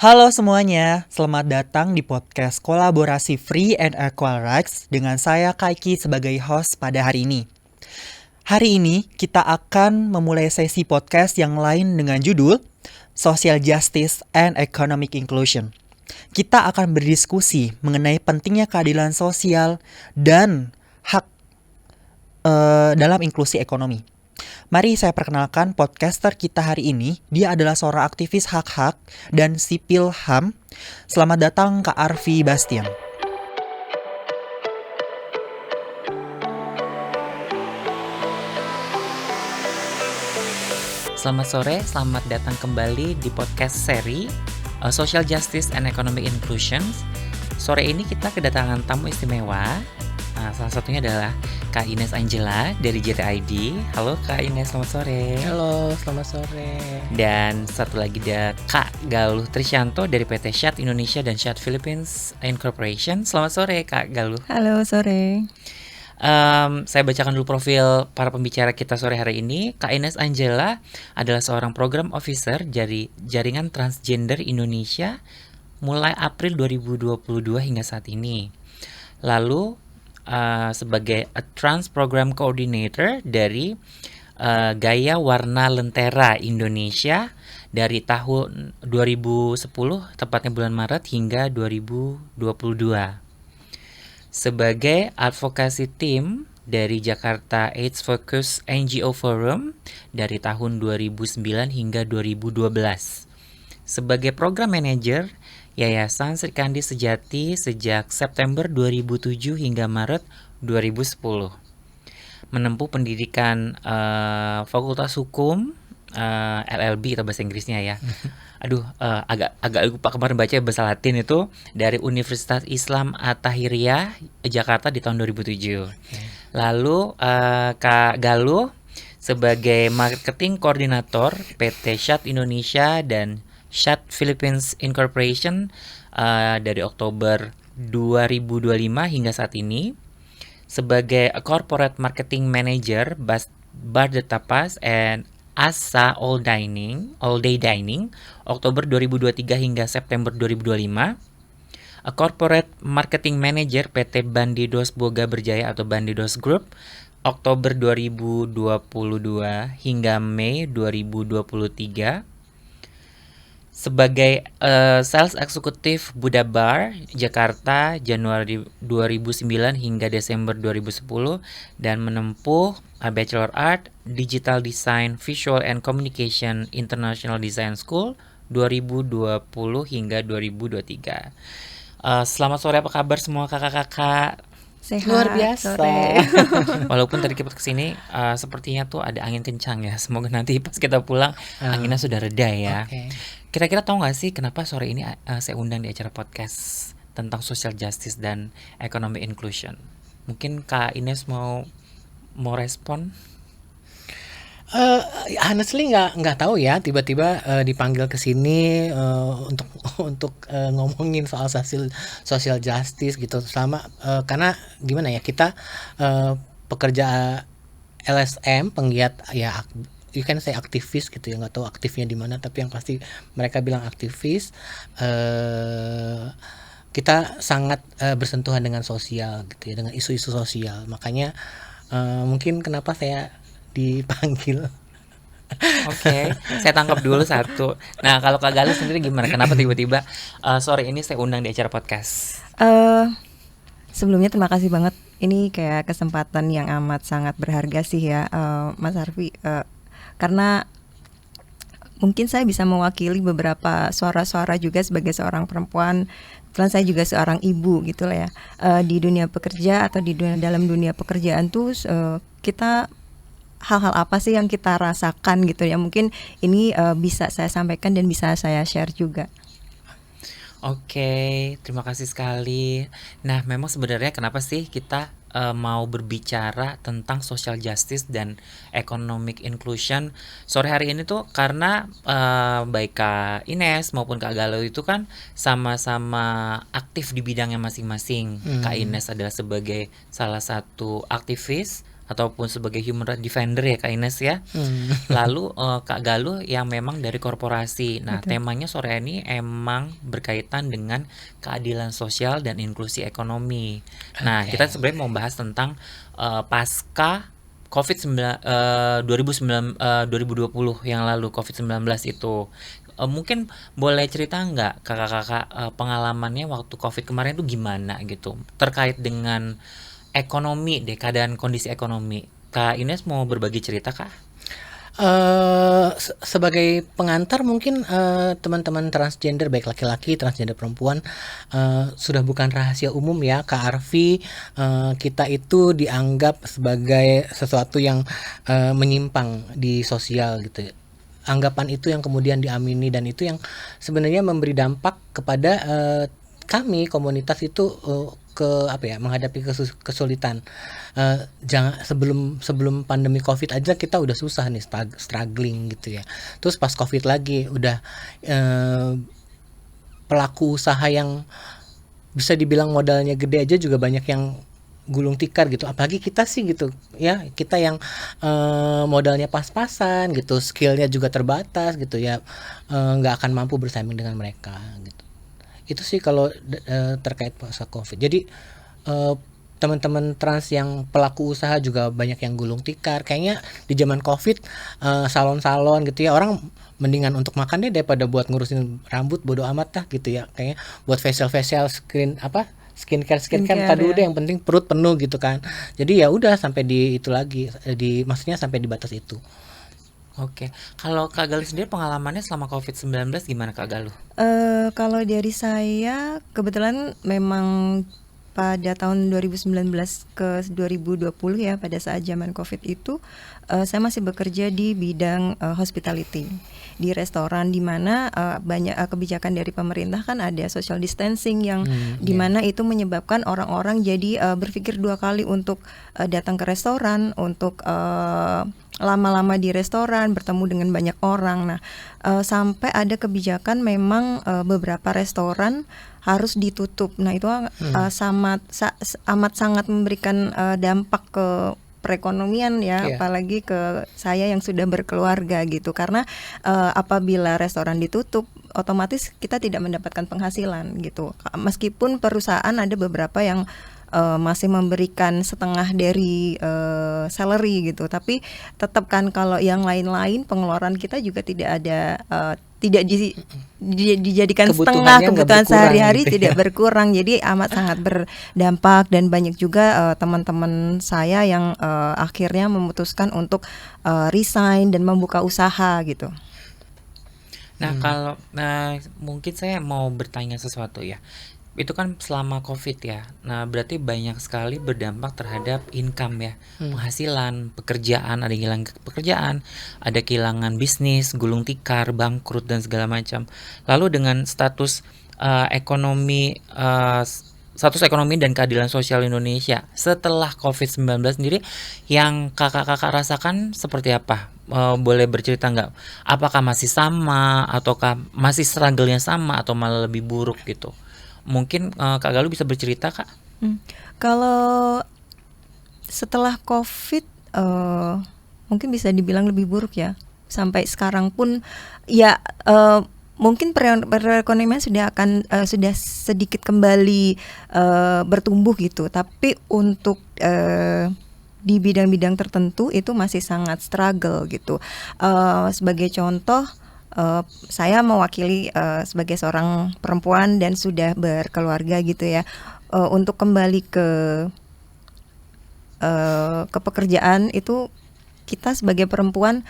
Halo semuanya, selamat datang di podcast kolaborasi Free and Equal Rights dengan saya Kaiki sebagai host pada hari ini. Hari ini kita akan memulai sesi podcast yang lain dengan judul Social Justice and Economic Inclusion. Kita akan berdiskusi mengenai pentingnya keadilan sosial dan hak dalam inklusi ekonomi. Mari saya perkenalkan podcaster kita hari ini. Dia adalah seorang aktivis hak-hak dan sipil HAM. Selamat datang Kak Arfi Bastian. Selamat sore, selamat datang kembali di podcast seri Social Justice and Economic Inclusion. Sore ini kita kedatangan tamu istimewa. Salah satunya adalah Kak Ines Angela dari JTID. Halo Kak Ines, selamat sore. Halo, selamat sore. Dan satu lagi ada Kak Galuh Trisyanto dari PT Shad Indonesia dan Shad Philippines Incorporation. Selamat sore Kak Galuh. Halo, sore. Saya bacakan dulu profil para pembicara kita sore hari ini. Kak Ines Angela adalah seorang program officer dari Jaringan Transgender Indonesia mulai April 2022 hingga saat ini. Lalu sebagai a Trans Program Coordinator dari Gaya Warna Lentera Indonesia dari tahun 2010, tepatnya bulan Maret hingga 2022. Sebagai advokasi tim dari Jakarta AIDS Focus NGO Forum dari tahun 2009 hingga 2012. Sebagai program manager Yayasan Sri Kandi Sejati sejak September 2007 hingga Maret 2010. Menempuh pendidikan Fakultas Hukum LLB atau bahasa Inggrisnya ya. Agak lupa kemarin baca bahasa Latin itu dari Universitas Islam At-Tahiriyah Jakarta di tahun 2007. Lalu Kak Galuh sebagai marketing koordinator PT Shad Indonesia dan Shad Philippines Incorporation dari Oktober 2025 hingga saat ini. Sebagai corporate marketing manager Bar de Tapas and Asa All Day Dining Oktober 2023 hingga September 2025. A corporate marketing manager PT Bandidos Boga Berjaya atau Bandidos Group Oktober 2022 hingga Mei 2023. Sebagai sales eksekutif Buddha Bar Jakarta Januari 2009 hingga Desember 2010 dan menempuh Bachelor Art Digital Design Visual and Communication International Design School 2020 hingga 2023. Selamat sore, apa kabar semua kakak-kakak? Sehat, Luar biasa. sore. Walaupun tadi kita kesini sepertinya tuh ada angin kencang ya. Semoga nanti pas kita pulang anginnya sudah reda ya. Okay. Kira-kira tahu nggak sih kenapa sore ini saya undang di acara podcast tentang social justice dan economic inclusion? Mungkin Kak Ines mau respon? Honestly nggak tahu ya, tiba-tiba dipanggil ke sini untuk ngomongin soal social justice gitu. Karena gimana ya, kita pekerja LSM, penggiat ya, you can say aktivis gitu ya, nggak tahu aktifnya di mana, tapi yang pasti mereka bilang aktivis. Kita sangat bersentuhan dengan sosial gitu ya, dengan isu-isu sosial. Makanya mungkin kenapa saya dipanggil. Oke, saya tangkap dulu satu. Nah, kalau Kak Galuh sendiri gimana? Kenapa tiba-tiba sore ini saya undang di acara podcast? Sebelumnya terima kasih banget. Ini kayak kesempatan yang amat sangat berharga sih ya, Mas Arfi. Karena mungkin saya bisa mewakili beberapa suara-suara juga sebagai seorang perempuan. Kebetulan saya juga seorang ibu gitu lah ya. Di dunia pekerja atau dalam dunia pekerjaan tuh kita hal-hal apa sih yang kita rasakan gitu ya. Mungkin ini bisa saya sampaikan dan bisa saya share juga. Oke, terima kasih sekali. Nah, memang sebenarnya kenapa sih kita mau berbicara tentang social justice dan economic inclusion sore hari ini tuh karena baik Kak Ines maupun Kak Galuh itu kan sama-sama aktif di bidangnya masing-masing. Kak Ines adalah sebagai salah satu aktivis ataupun sebagai human rights defender ya Kak Ines ya. Lalu Kak Galuh yang memang dari korporasi. Nah, Betul. temanya sore ini emang berkaitan dengan keadilan sosial dan inklusi ekonomi. Nah, Oke. kita sebenarnya mau bahas tentang pasca COVID-19 2020 yang lalu COVID-19 itu. Mungkin boleh cerita nggak kakak-kakak pengalamannya waktu COVID kemarin itu gimana gitu terkait dengan ekonomi deh, keadaan kondisi ekonomi. Kak Ines mau berbagi cerita Kak? Sebagai pengantar mungkin teman-teman transgender baik laki-laki, transgender perempuan sudah bukan rahasia umum ya Kak Arfi, kita itu dianggap sebagai sesuatu yang menyimpang di sosial gitu. Anggapan itu yang kemudian diamini dan itu yang sebenarnya memberi dampak kepada kami komunitas itu menghadapi kesulitan. Jangan sebelum pandemi Covid aja kita udah susah nih struggling gitu ya. Terus pas Covid lagi udah pelaku usaha yang bisa dibilang modalnya gede aja juga banyak yang gulung tikar gitu, apalagi kita sih gitu ya, kita yang modalnya pas-pasan gitu, skillnya juga terbatas gitu ya, nggak akan mampu bersaing dengan mereka gitu. Itu sih kalau terkait masa Covid. Jadi teman-teman trans yang pelaku usaha juga banyak yang gulung tikar. Kayaknya di zaman Covid salon-salon gitu ya, orang mendingan untuk makan deh daripada buat ngurusin rambut, bodo amat dah gitu ya. Kayaknya buat facial skincare Skincare, dulu ya. deh, yang penting perut penuh gitu kan. Jadi ya udah sampai di itu lagi, maksudnya sampai di batas itu. Oke, kalau Kak Galuh sendiri pengalamannya selama COVID-19 gimana Kak Galuh? Kalau dari saya kebetulan memang pada tahun 2019 ke 2020 ya, pada saat zaman Covid itu saya masih bekerja di bidang hospitality di restoran, di mana banyak kebijakan dari pemerintah kan ada social distancing yang di mana itu menyebabkan orang-orang jadi berpikir dua kali untuk datang ke restoran, untuk lama-lama di restoran, bertemu dengan banyak orang. Nah, sampai ada kebijakan memang beberapa restoran harus ditutup. Nah, itu amat sangat memberikan dampak ke perekonomian ya, Iya. apalagi ke saya yang sudah berkeluarga gitu. Karena apabila restoran ditutup, otomatis kita tidak mendapatkan penghasilan gitu. Meskipun perusahaan ada beberapa yang masih memberikan setengah dari salary gitu, tapi tetap kan kalau yang lain-lain pengeluaran kita juga tidak ada, tidak dijadikan setengah Kebutuhannya nggak kebutuhan berkurang sehari-hari, gitu ya. tidak berkurang. Jadi amat sangat berdampak, dan banyak juga teman-teman saya yang akhirnya memutuskan untuk resign dan membuka usaha gitu. Nah, kalau mungkin saya mau bertanya sesuatu ya. Itu kan selama COVID ya. Nah, berarti banyak sekali berdampak terhadap income ya. Penghasilan, pekerjaan, ada yang hilang pekerjaan, ada kehilangan bisnis, gulung tikar, bangkrut dan segala macam. Lalu dengan status ekonomi status ekonomi dan keadilan sosial Indonesia setelah COVID-19 sendiri yang kakak-kakak rasakan seperti apa? Boleh bercerita nggak? Apakah masih sama ataukah masih struggle-nya sama atau malah lebih buruk gitu? Mungkin Kak Galuh bisa bercerita Kak? Kalau setelah COVID mungkin bisa dibilang lebih buruk ya. Sampai sekarang pun ya mungkin perekonomian sudah sedikit kembali bertumbuh gitu. Tapi untuk di bidang-bidang tertentu itu masih sangat struggle gitu. Sebagai contoh, saya mewakili sebagai seorang perempuan dan sudah berkeluarga gitu ya, untuk kembali ke pekerjaan itu kita sebagai perempuan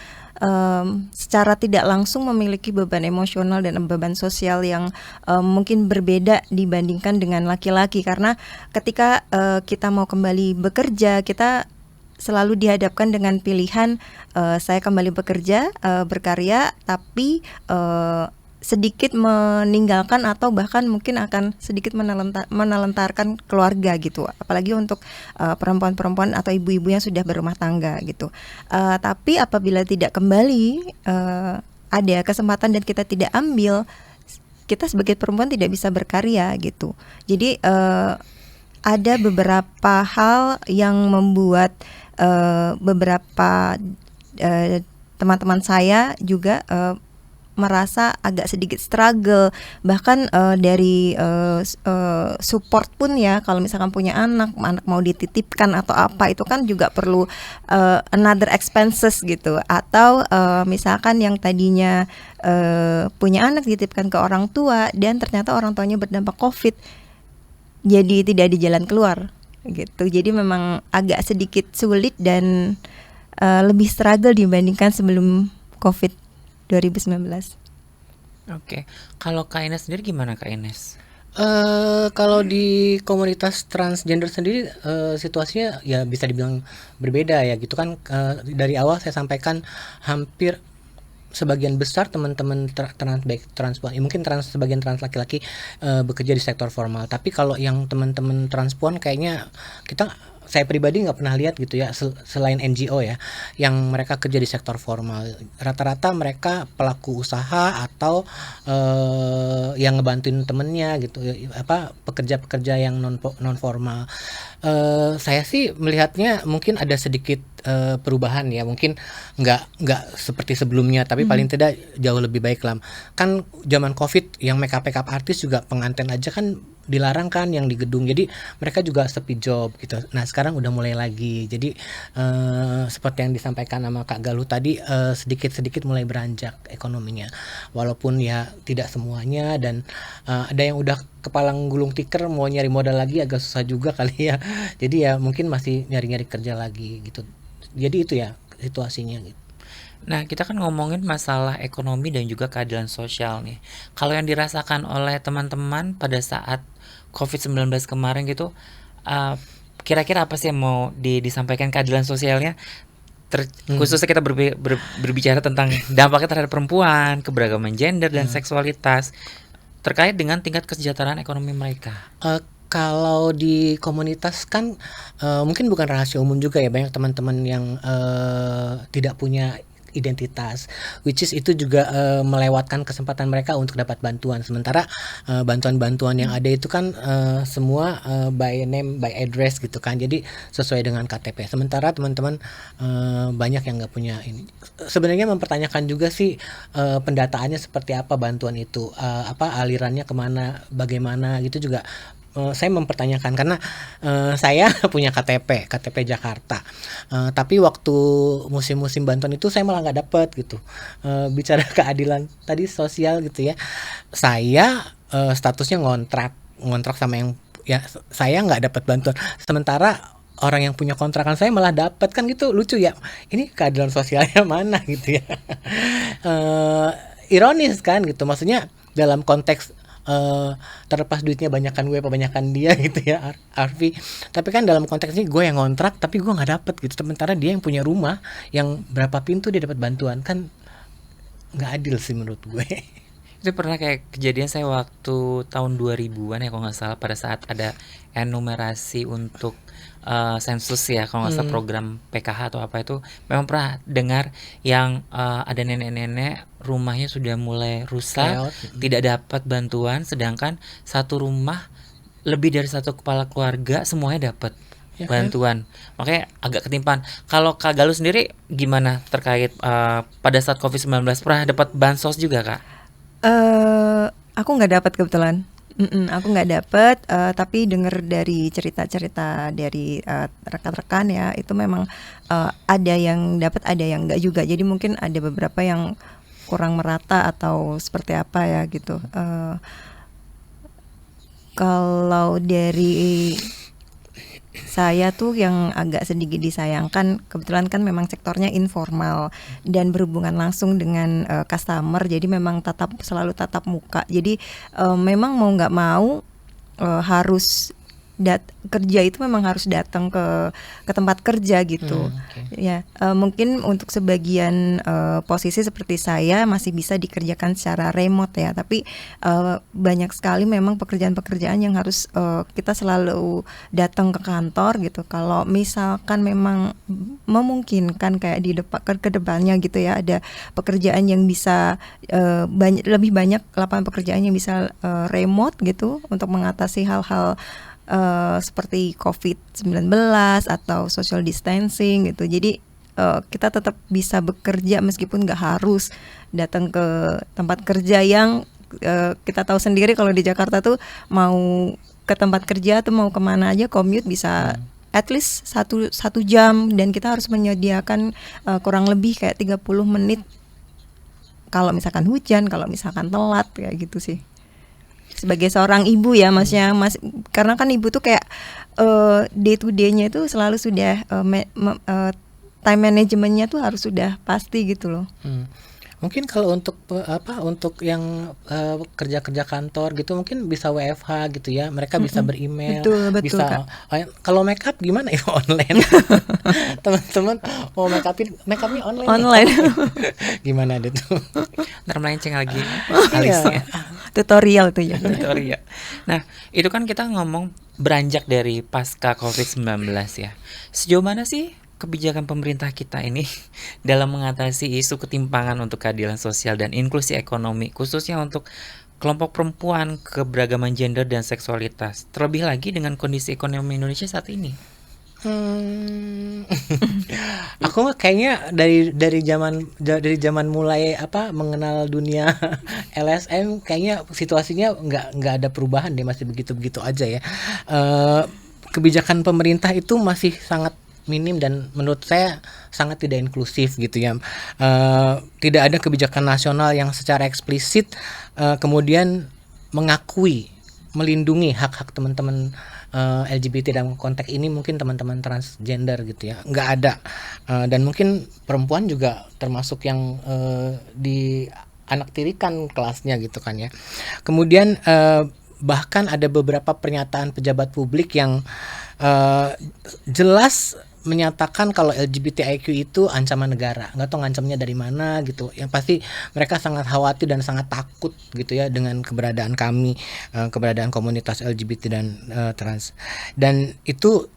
secara tidak langsung memiliki beban emosional dan beban sosial yang mungkin berbeda dibandingkan dengan laki-laki, karena ketika kita mau kembali bekerja, kita selalu dihadapkan dengan pilihan saya kembali bekerja, berkarya, tapi sedikit meninggalkan atau bahkan mungkin akan sedikit menelantarkan keluarga gitu, apalagi untuk perempuan-perempuan atau ibu-ibu yang sudah berumah tangga gitu. Tapi apabila tidak kembali, ada kesempatan dan kita tidak ambil, kita sebagai perempuan tidak bisa berkarya gitu. Jadi ada beberapa hal yang membuat beberapa teman-teman saya juga merasa agak sedikit struggle, bahkan dari support pun ya, kalau misalkan punya anak mau dititipkan atau apa, itu kan juga perlu another expenses gitu, atau misalkan yang tadinya punya anak dititipkan ke orang tua dan ternyata orang tuanya berdampak COVID, jadi tidak ada jalan keluar gitu. Jadi memang agak sedikit sulit dan lebih struggle dibandingkan sebelum COVID 2019. Oke, kalau Kak Ines sendiri gimana Kak Ines? Kalau di komunitas transgender sendiri situasinya ya bisa dibilang berbeda ya gitu kan. Dari awal saya sampaikan hampir sebagian besar teman-teman baik transpuan, mungkin sebagian trans laki-laki bekerja di sektor formal. Tapi kalau yang teman-teman transpuan kayaknya saya pribadi nggak pernah lihat gitu ya, selain NGO ya, yang mereka kerja di sektor formal. Rata-rata mereka pelaku usaha atau yang ngebantuin temennya gitu, pekerja-pekerja yang non formal. Saya sih melihatnya mungkin ada sedikit perubahan ya, mungkin nggak seperti sebelumnya, tapi paling tidak jauh lebih baik lah. Kan zaman COVID yang make up artis juga pengantin aja kan dilarang kan yang di gedung, jadi mereka juga sepi job gitu. Nah sekarang udah mulai lagi, jadi seperti yang disampaikan sama Kak Galuh tadi, sedikit-sedikit mulai beranjak ekonominya, walaupun ya tidak semuanya, dan ada yang udah kepala gulung tikar mau nyari modal lagi agak susah juga kali ya, jadi ya mungkin masih nyari-nyari kerja lagi gitu. Jadi itu ya situasinya gitu. Nah, kita kan ngomongin masalah ekonomi dan juga keadilan sosial nih. Kalau yang dirasakan oleh teman-teman pada saat COVID-19 kemarin gitu, kira-kira apa sih yang mau disampaikan keadilan sosialnya? Khususnya kita berbicara tentang dampaknya terhadap perempuan, keberagaman gender dan seksualitas, terkait dengan tingkat kesejahteraan ekonomi mereka. Kalau di komunitas kan mungkin bukan rahasia umum juga ya, banyak teman-teman yang tidak punya identitas, which is itu juga melewatkan kesempatan mereka untuk dapat bantuan. Sementara bantuan-bantuan yang ada itu kan semua by name, by address gitu kan, jadi sesuai dengan KTP. Sementara teman-teman banyak yang nggak punya ini. Sebenarnya mempertanyakan juga sih pendataannya seperti apa bantuan itu, alirannya kemana, bagaimana gitu juga. Saya mempertanyakan karena saya punya KTP Jakarta, tapi waktu musim-musim bantuan itu saya malah nggak dapet gitu. Bicara keadilan tadi sosial gitu ya, saya statusnya ngontrak sama yang ya, saya nggak dapat bantuan, sementara orang yang punya kontrakan saya malah dapat, kan gitu, lucu ya, ini keadilan sosialnya mana gitu ya. Ironis kan gitu, maksudnya dalam konteks terlepas duitnya banyakan gue apa banyakan dia gitu ya, Arfi, tapi kan dalam konteks ini gue yang ngontrak tapi gue nggak dapet gitu, sementara dia yang punya rumah yang berapa pintu dia dapat bantuan, kan nggak adil sih menurut gue. Itu pernah kayak kejadian saya waktu tahun 2000-an ya kalau nggak salah, pada saat ada enumerasi untuk sensus ya, kalau nggak salah program PKH atau apa itu, memang pernah dengar yang ada nenek-nenek rumahnya sudah mulai rusak, tidak dapat bantuan, sedangkan satu rumah lebih dari satu kepala keluarga semuanya dapat bantuan. Makanya agak ketimpaan. Kalau Kak Galuh sendiri gimana terkait pada saat COVID-19, pernah dapat bansos juga Kak? Aku nggak dapat kebetulan. Aku nggak dapet, tapi dengar dari cerita-cerita dari rekan-rekan ya, itu memang ada yang dapat, ada yang nggak juga. Jadi mungkin ada beberapa yang kurang merata atau seperti apa ya gitu. Kalau dari saya tuh yang agak sedikit disayangkan, kebetulan kan memang sektornya informal dan berhubungan langsung dengan customer, jadi memang selalu tatap muka. Jadi memang mau nggak mau harus kerja itu memang harus datang ke tempat kerja gitu. Ya, mungkin untuk sebagian posisi seperti saya masih bisa dikerjakan secara remote ya, tapi banyak sekali memang pekerjaan-pekerjaan yang harus kita selalu datang ke kantor gitu. Kalau misalkan memang memungkinkan kayak di ke depannya gitu ya, ada pekerjaan yang bisa lebih banyak lapangan pekerjaan yang bisa remote gitu, untuk mengatasi hal-hal seperti COVID-19 atau social distancing gitu. Jadi kita tetap bisa bekerja meskipun nggak harus datang ke tempat kerja yang kita tahu sendiri kalau di Jakarta tuh mau ke tempat kerja tuh mau kemana aja commute bisa at least satu jam, dan kita harus menyediakan kurang lebih kayak 30 menit kalau misalkan hujan, kalau misalkan telat kayak gitu sih. Sebagai seorang ibu ya masnya, karena kan ibu tuh kayak day to day-nya itu selalu sudah time managementnya tuh harus sudah pasti gitu loh. Mungkin kalau untuk untuk yang kerja kantor gitu mungkin bisa WFH gitu ya. Mereka bisa beremail, Betul, bisa kalau make up gimana ya online. Teman-teman mau make upnya online. Online. Gimana deh tuh? Ntar melenceng lagi Iya. alisnya. Tutorial tuh ya. Tutorial. Nah, itu kan kita ngomong beranjak dari pasca COVID-19 ya. Sejauh mana sih kebijakan pemerintah kita ini dalam mengatasi isu ketimpangan untuk keadilan sosial dan inklusi ekonomi, khususnya untuk kelompok perempuan, keberagaman gender dan seksualitas, terlebih lagi dengan kondisi ekonomi Indonesia saat ini? Aku kayaknya dari zaman mulai mengenal dunia LSM, kayaknya situasinya nggak ada perubahan deh, masih begitu aja ya. Kebijakan pemerintah itu masih sangat minim dan menurut saya sangat tidak inklusif gitu ya. Tidak ada kebijakan nasional yang secara eksplisit kemudian mengakui, melindungi hak-hak teman-teman LGBT dalam konteks ini mungkin teman-teman transgender gitu ya, nggak ada. Dan mungkin perempuan juga termasuk yang dianaktirikan kelasnya gitu kan ya. Kemudian bahkan ada beberapa pernyataan pejabat publik yang jelas menyatakan kalau LGBTIQ itu ancaman negara, nggak tahu ngancamnya dari mana gitu. Yang pasti mereka sangat khawatir dan sangat takut gitu ya dengan keberadaan kami, keberadaan komunitas LGBT dan trans. Dan itu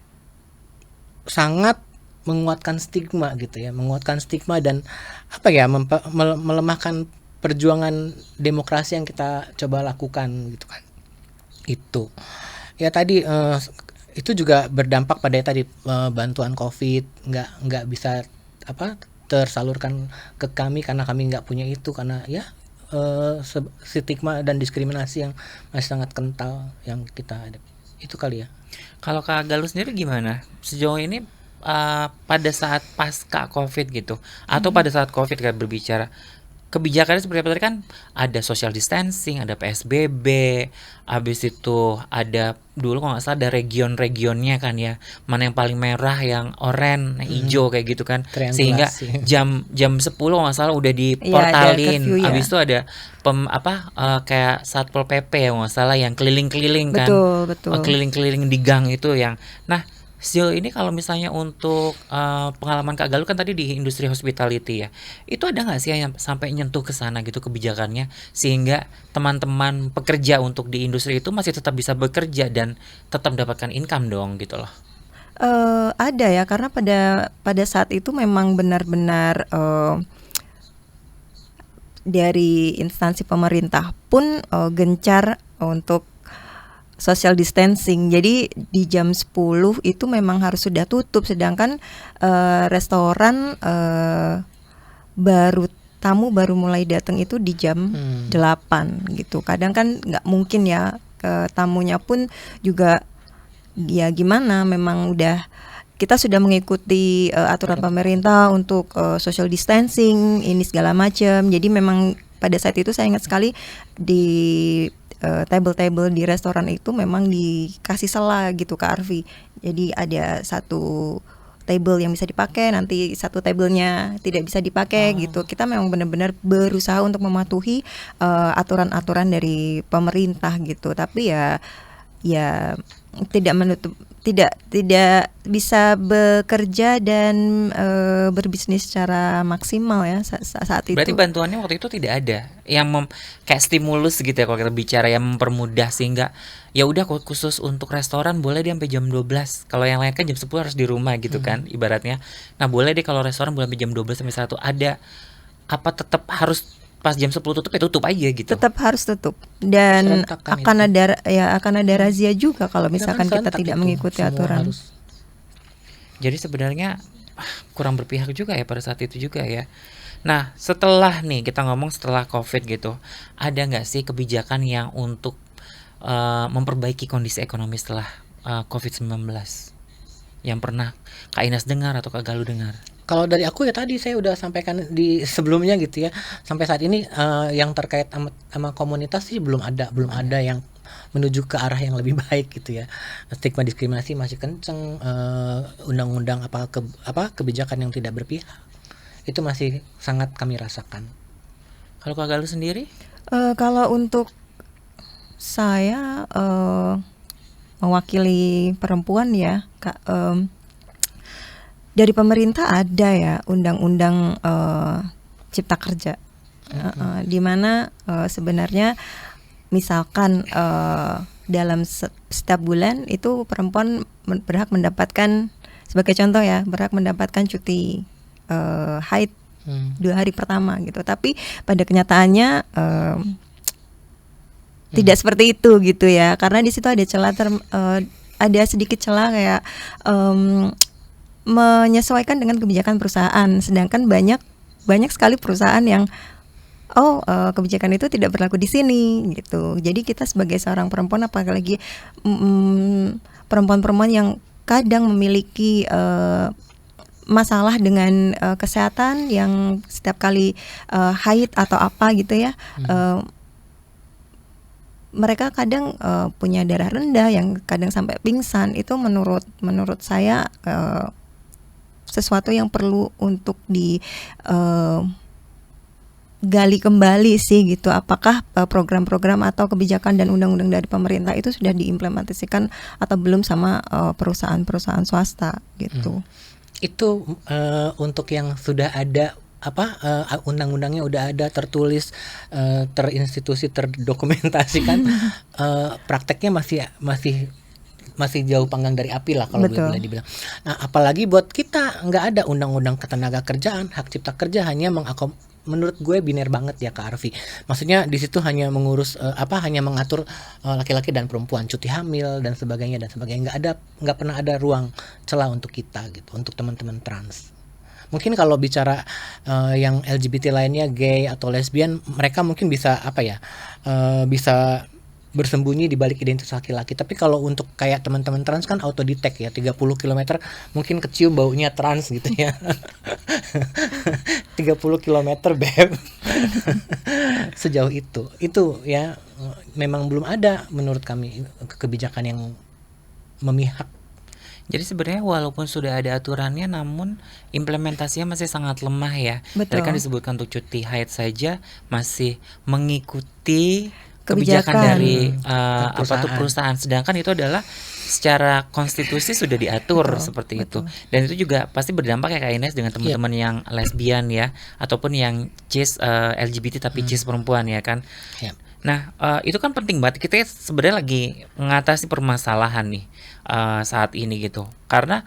sangat menguatkan stigma gitu ya, menguatkan stigma dan melemahkan perjuangan demokrasi yang kita coba lakukan gitu kan. Itu ya tadi itu juga berdampak pada tadi bantuan COVID nggak bisa tersalurkan ke kami karena kami nggak punya itu, karena ya stigma dan diskriminasi yang masih sangat kental yang kita ada. Itu kali ya. Kalau Kak Galuh sendiri gimana? Sejauh ini pada saat pasca COVID gitu, atau pada saat COVID kan berbicara, kebijakannya seperti apa tadi kan? Ada social distancing, ada PSBB, habis itu ada dulu kalau nggak salah ada region-regionnya kan ya, mana yang paling merah, yang oranye, yang hijau kayak gitu kan, sehingga jam 10 kalau nggak salah udah diportalin, curfew, ya. habis itu ada kayak Satpol PP ya nggak salah yang keliling-keliling kan, Betul. keliling-keliling di gang itu yang, nah sejauh ini kalau misalnya untuk pengalaman Kak Galuh kan tadi di industri hospitality ya, itu ada nggak sih yang sampai nyentuh ke sana gitu kebijakannya, sehingga teman-teman pekerja untuk di industri itu masih tetap bisa bekerja dan tetap mendapatkan income dong gitu loh? Ada ya, karena pada saat itu memang benar-benar dari instansi pemerintah pun gencar untuk social distancing. Jadi di jam 10 itu memang harus sudah tutup, sedangkan restoran tamu baru mulai datang itu di jam 8 gitu. Kadang kan nggak mungkin ya, tamunya pun juga ya gimana, memang udah kita sudah mengikuti aturan pemerintah untuk social distancing ini segala macam. Jadi memang pada saat itu saya ingat sekali di table-table di restoran itu memang dikasih sela gitu Kak Arfi. Jadi ada satu table yang bisa dipakai, nanti satu tablenya tidak bisa dipakai gitu. Kita memang benar-benar berusaha untuk mematuhi aturan-aturan dari pemerintah gitu. Tapi ya tidak bisa bekerja dan berbisnis secara maksimal ya saat itu. Berarti bantuannya waktu itu tidak ada yang kayak stimulus gitu ya kalau kita bicara, yang mempermudah sehingga ya udah khusus untuk restoran boleh dia sampai jam 12. Kalau yang lain kan jam 10 harus di rumah gitu kan ibaratnya. Nah, boleh deh kalau restoran boleh sampai jam 12 sampai 1. Ada apa tetap harus pas jam 10 tutup ya tutup aja gitu. Tetap harus tutup dan Serentak kan akan ada razia juga kalau Karena misalkan kita serentak tidak itu, mengikuti semua aturan. harus. Jadi sebenarnya kurang berpihak juga ya pada saat itu juga ya. Nah, setelah nih kita ngomong setelah COVID gitu, ada nggak sih kebijakan yang untuk memperbaiki kondisi ekonomi setelah COVID-19 yang pernah Kak Ines dengar atau Kak Galuh dengar? Kalau dari aku ya tadi saya udah sampaikan di sebelumnya gitu ya. Sampai saat ini yang terkait sama komunitas sih belum ada yang menuju ke arah yang lebih baik gitu ya. Stigma diskriminasi masih kenceng, undang-undang kebijakan yang tidak berpihak itu masih sangat kami rasakan. Kalau Kak Galuh sendiri? Kalau untuk saya mewakili perempuan ya, Kak, dari pemerintah ada ya undang-undang Cipta Kerja, di mana sebenarnya misalkan dalam setiap bulan itu perempuan berhak mendapatkan, sebagai contoh ya, berhak mendapatkan cuti haid 2 hari pertama gitu. Tapi pada kenyataannya tidak seperti itu gitu ya, karena di situ ada celah ada sedikit celah kayak menyesuaikan dengan kebijakan perusahaan, sedangkan banyak sekali perusahaan yang kebijakan itu tidak berlaku di sini gitu. Jadi kita sebagai seorang perempuan, apalagi perempuan-perempuan yang kadang memiliki masalah dengan kesehatan, yang setiap kali haid atau apa gitu ya, mereka kadang punya darah rendah yang kadang sampai pingsan. Itu menurut saya sesuatu yang perlu untuk gali kembali sih gitu. Apakah program-program atau kebijakan dan undang-undang dari pemerintah itu sudah diimplementasikan atau belum sama perusahaan-perusahaan swasta gitu. Itu untuk yang sudah ada undang-undangnya udah ada tertulis, terinstitusi, terdokumentasikan, prakteknya masih jauh panggang dari api lah kalau boleh dibilang. Nah, apalagi buat kita nggak ada undang-undang ketenaga kerjaan, hak cipta kerja hanya menurut gue biner banget ya Kak Arfi. Maksudnya di situ hanya mengurus hanya mengatur laki-laki dan perempuan, cuti hamil dan sebagainya. Nggak pernah ada ruang celah untuk kita gitu, untuk teman-teman trans. Mungkin kalau bicara yang LGBT lainnya, gay atau lesbian, mereka mungkin bisa bisa bersembunyi di balik identitas laki-laki. Tapi kalau untuk kayak teman-teman trans kan autodetect ya, 30 km mungkin kecium baunya trans gitu ya. 30 km beb. Sejauh itu ya, memang belum ada menurut kami kebijakan yang memihak. Jadi sebenarnya walaupun sudah ada aturannya, namun implementasinya masih sangat lemah ya. Tadi kan disebutkan untuk cuti haid saja masih mengikuti kebijakan dari perusahaan. Sedangkan itu adalah secara konstitusi sudah diatur seperti itu. Dan itu juga pasti berdampak ya Kak Ines dengan teman-teman yang lesbian ya, ataupun yang cis LGBT tapi cis perempuan ya kan. Nah, itu kan penting banget. Kita sebenarnya lagi mengatasi permasalahan nih saat ini gitu. Karena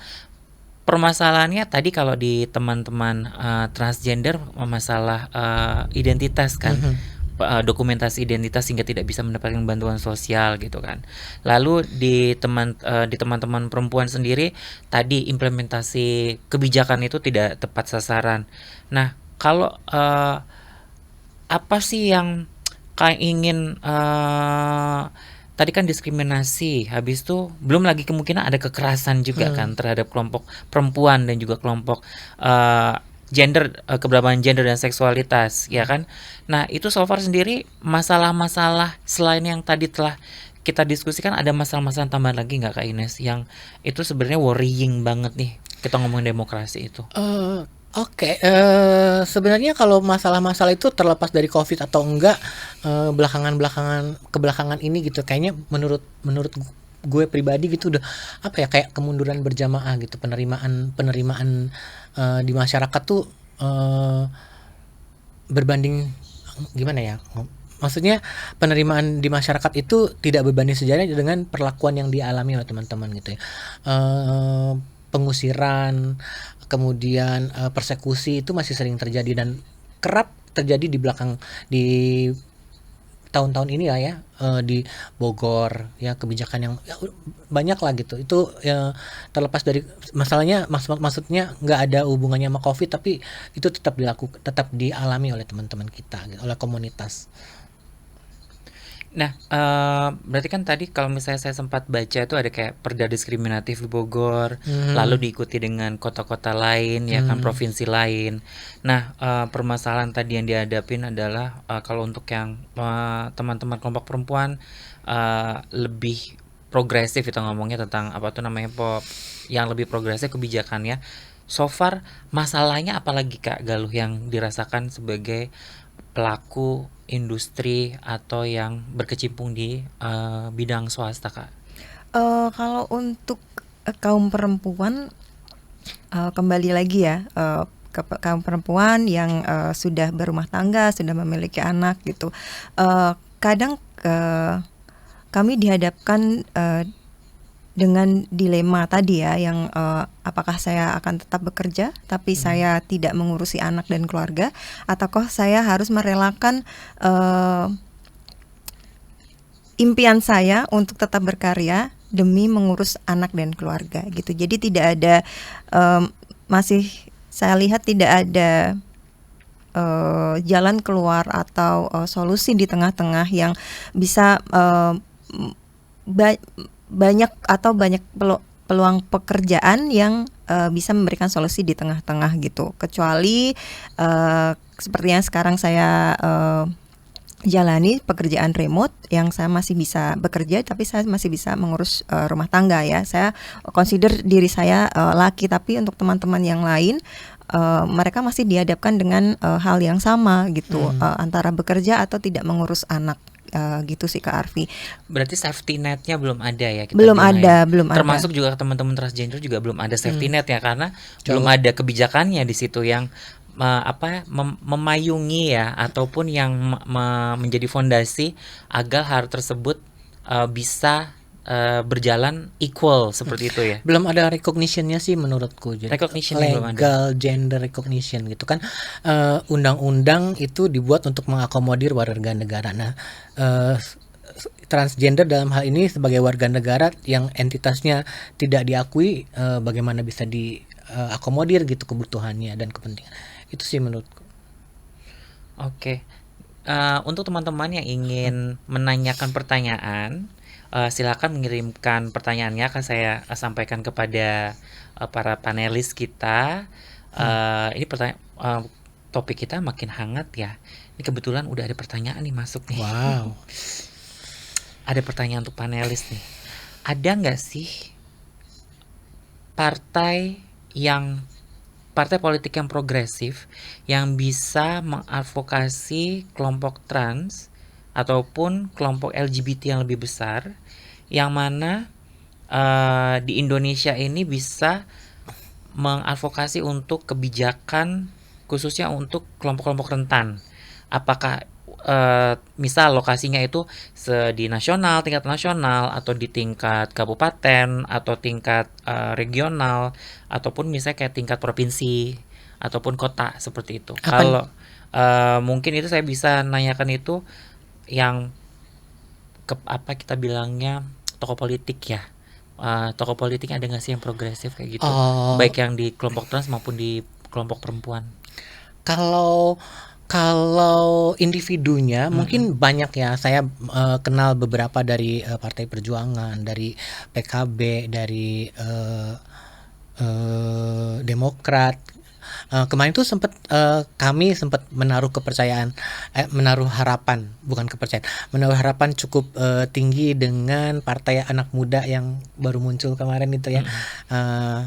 permasalahannya tadi kalau di teman-teman transgender, masalah identitas kan. Dokumentasi identitas sehingga tidak bisa mendapatkan bantuan sosial gitu kan. Lalu di teman-teman perempuan sendiri tadi implementasi kebijakan itu tidak tepat sasaran. Nah, kalau apa sih yang kayak ingin tadi kan diskriminasi, habis itu belum lagi kemungkinan ada kekerasan juga kan terhadap kelompok perempuan dan juga kelompok gender, keberagaman gender dan seksualitas ya kan. Nah, itu so far sendiri masalah-masalah selain yang tadi telah kita diskusikan, ada masalah-masalah tambahan lagi nggak Kak Ines yang itu sebenarnya worrying banget nih kita ngomongin demokrasi itu? Sebenarnya kalau masalah-masalah itu terlepas dari COVID atau enggak, kebelakangan ini gitu, kayaknya menurut gue pribadi gitu udah kayak kemunduran berjamaah gitu, penerimaan di masyarakat tuh berbanding gimana ya, maksudnya penerimaan di masyarakat itu tidak berbanding sejajar dengan perlakuan yang dialami oleh teman-teman gitu ya. Pengusiran, kemudian persekusi itu masih sering terjadi dan kerap terjadi di belakang di tahun-tahun ini lah ya, di Bogor ya, kebijakan yang ya, banyak lah gitu. Itu ya, terlepas dari masalahnya, maksudnya nggak ada hubungannya sama COVID, tapi itu tetap dialami oleh teman-teman kita gitu, oleh komunitas. Nah, berarti kan tadi kalau misalnya saya sempat baca itu ada kayak perda diskriminatif di Bogor, lalu diikuti dengan kota-kota lain, ya kan, provinsi lain. Nah, permasalahan tadi yang dihadapin adalah kalau untuk yang teman-teman kelompok perempuan lebih progresif, kita ngomongnya tentang apa tuh namanya, yang lebih progresif kebijakannya. So far masalahnya apalagi Kak Galuh yang dirasakan sebagai pelaku industri atau yang berkecimpung di bidang swasta, Kak? Kalau untuk kaum perempuan, kembali lagi ya, kaum perempuan yang sudah berumah tangga, sudah memiliki anak gitu. Kadang kami dihadapkan dengan dilema tadi ya, yang apakah saya akan tetap bekerja tapi saya tidak mengurusi anak dan keluarga, ataukah saya harus merelakan impian saya untuk tetap berkarya demi mengurus anak dan keluarga gitu. Jadi tidak ada masih saya lihat tidak ada jalan keluar atau solusi di tengah-tengah yang bisa banyak peluang pekerjaan yang bisa memberikan solusi di tengah-tengah gitu. Kecuali seperti yang sekarang saya jalani, pekerjaan remote yang saya masih bisa bekerja tapi saya masih bisa mengurus rumah tangga ya. Saya consider diri saya laki, tapi untuk teman-teman yang lain mereka masih dihadapkan dengan hal yang sama gitu, antara bekerja atau tidak mengurus anak. Gitu sih Kak Arfi. Berarti safety netnya belum ada ya? Belum ada. Termasuk juga teman-teman transgender juga belum ada safety net ya, karena belum ada kebijakannya di situ yang memayungi ya, ataupun yang menjadi fondasi agar hal tersebut bisa berjalan equal seperti itu ya. Belum ada recognition-nya sih menurutku. Jadi Recognition-nya belum ada. legal gender recognition gitu kan. Undang-undang itu dibuat untuk mengakomodir warga negara. Nah, transgender dalam hal ini sebagai warga negara yang entitasnya tidak diakui, bagaimana bisa diakomodir gitu kebutuhannya dan kepentingan. Itu sih menurutku. Oke. Untuk teman-teman yang ingin menanyakan pertanyaan, silakan mengirimkan pertanyaannya, akan saya sampaikan kepada para panelis kita. Ini topik kita makin hangat ya. Ini kebetulan udah ada pertanyaan nih masuk nih. Wow. Ada pertanyaan untuk panelis nih. Ada nggak sih partai politik yang progresif yang bisa mengadvokasi kelompok trans ataupun kelompok LGBT yang lebih besar, yang mana di Indonesia ini bisa mengadvokasi untuk kebijakan khususnya untuk kelompok-kelompok rentan? Apakah misal lokasinya itu di tingkat nasional atau di tingkat kabupaten atau tingkat regional, ataupun misalnya kayak tingkat provinsi ataupun kota seperti itu. Kalau mungkin itu saya bisa nanyakan itu yang kita bilangnya tokoh politik ya. Tokoh politik ada nggak sih yang progresif kayak gitu, baik yang di kelompok trans maupun di kelompok perempuan? Kalau individunya mungkin banyak ya. Saya kenal beberapa dari Partai Perjuangan, dari PKB, dari Demokrat. Kemarin tuh kami sempat menaruh harapan cukup tinggi dengan partai anak muda yang baru muncul kemarin itu ya.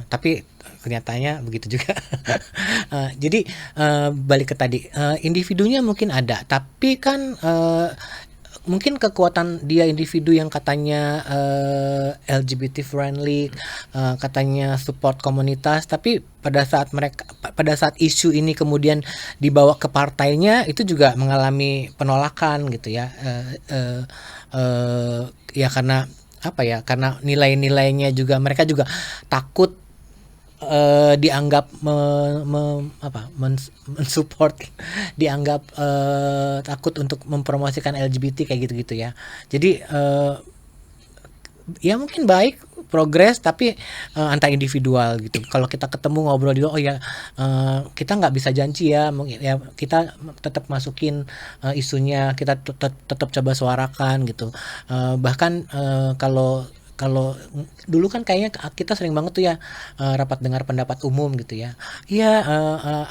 Tapi kenyataannya begitu juga. Jadi balik ke tadi, individunya mungkin ada, tapi kan mungkin kekuatan dia individu yang katanya LGBT friendly, katanya support komunitas, tapi pada saat isu ini kemudian dibawa ke partainya, itu juga mengalami penolakan gitu ya. Ya karena apa ya? Karena nilai-nilainya juga, mereka juga takut dianggap mensupport, dianggap takut untuk mempromosikan LGBT kayak gitu-gitu ya. Jadi ya mungkin baik progres, tapi antar individual gitu. Kalau kita ketemu ngobrol juga, oh ya kita nggak bisa janji ya, mungkin ya kita tetap masukin isunya, kita tetap coba suarakan gitu. Bahkan kalau dulu kan kayaknya kita sering banget tuh ya rapat dengar pendapat umum gitu ya. Iya,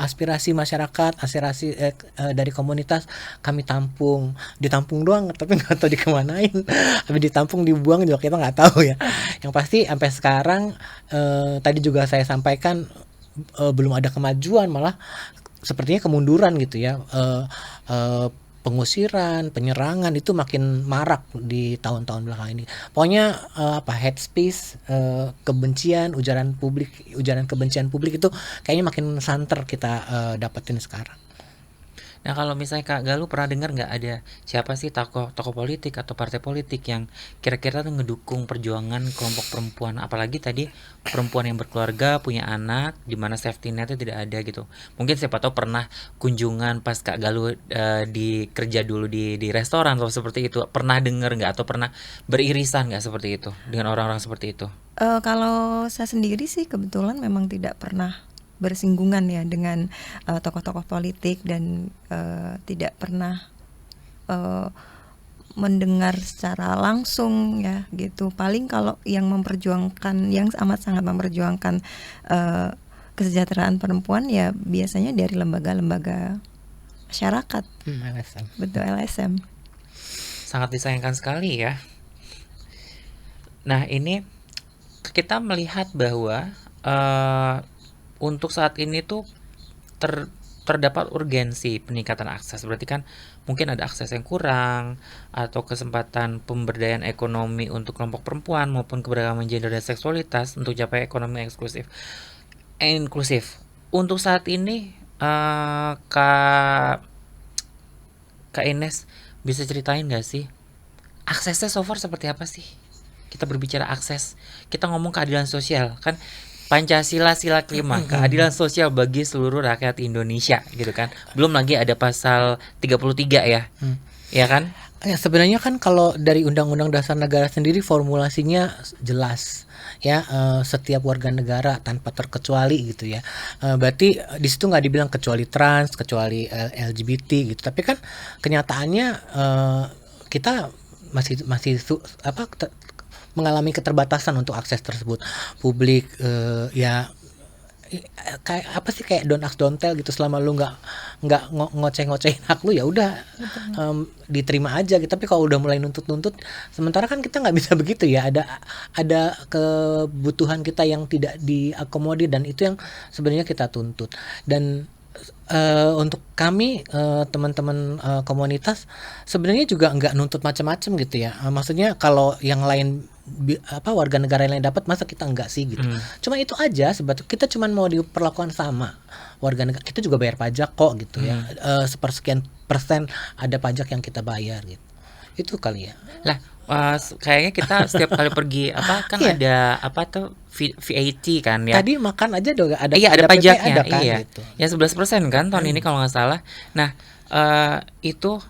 aspirasi masyarakat, aspirasi dari komunitas kami tampung, ditampung doang, tapi nggak tahu dikemanain. Habis ditampung dibuang juga kita nggak tahu ya. Yang pasti sampai sekarang tadi juga saya sampaikan belum ada kemajuan, malah sepertinya kemunduran gitu ya. Pengusiran, penyerangan itu makin marak di tahun-tahun belakang ini. Pokoknya hate speech, kebencian, ujaran kebencian publik itu kayaknya makin santer kita dapetin sekarang. Nah, kalau misalnya Kak Galuh pernah dengar nggak ada siapa sih tokoh politik atau partai politik yang kira-kira tuh ngedukung perjuangan kelompok perempuan, apalagi tadi perempuan yang berkeluarga, punya anak, di mana safety netnya tidak ada gitu. Mungkin siapa tahu pernah kunjungan pas Kak Galuh di kerja dulu di restoran atau seperti itu. Pernah dengar nggak atau pernah beririsan nggak seperti itu dengan orang-orang seperti itu? Kalau saya sendiri sih kebetulan memang tidak pernah bersinggungan ya dengan tokoh-tokoh politik, dan tidak pernah mendengar secara langsung ya gitu. Paling kalau yang memperjuangkan, yang amat sangat memperjuangkan kesejahteraan perempuan ya biasanya dari lembaga-lembaga masyarakat. LSM. Betul, LSM. Sangat disayangkan sekali ya. Nah, ini kita melihat bahwa untuk saat ini tuh terdapat urgensi peningkatan akses. Berarti kan mungkin ada akses yang kurang atau kesempatan pemberdayaan ekonomi untuk kelompok perempuan maupun keberagaman gender dan seksualitas untuk capai ekonomi inklusif. Untuk saat ini Kak Ines bisa ceritain gak sih aksesnya so far seperti apa sih? Kita berbicara akses, kita ngomong keadilan sosial kan, Pancasila sila kelima, keadilan sosial bagi seluruh rakyat Indonesia gitu kan. Belum lagi ada pasal 33 ya. Ya kan? Ya, sebenarnya kan kalau dari Undang-Undang Dasar Negara sendiri formulasinya jelas ya, setiap warga negara tanpa terkecuali gitu ya. Berarti di situ nggak dibilang kecuali trans, kecuali LGBT gitu. Tapi kan kenyataannya kita masih mengalami keterbatasan untuk akses tersebut. Publik ya kayak apa sih, kayak don't ask don't tell gitu. Selama lu nggak ngoceh-ngocehin hak lu ya udah diterima aja gitu. Tapi kalau udah mulai nuntut-nuntut, sementara kan kita nggak bisa begitu ya. Ada kebutuhan kita yang tidak diakomodir, dan itu yang sebenarnya kita tuntut. Dan untuk kami teman-teman komunitas sebenarnya juga nggak nuntut macam-macam gitu ya. Maksudnya kalau yang lain warga negara yang lain dapat, masa kita enggak sih gitu. Cuma itu aja sebetulnya, kita cuma mau diperlakukan sama warga negara. Kita juga bayar pajak kok gitu ya. Sepersekian persen ada pajak yang kita bayar gitu. Itu kali ya. Lah kayaknya kita setiap kali pergi ada apa tuh VAT kan ya. Tadi makan aja juga ada. Iya, ada pajaknya. Ada kan, iya. gitu. Ya 11% kan tahun ini kalau nggak salah. Nah, itu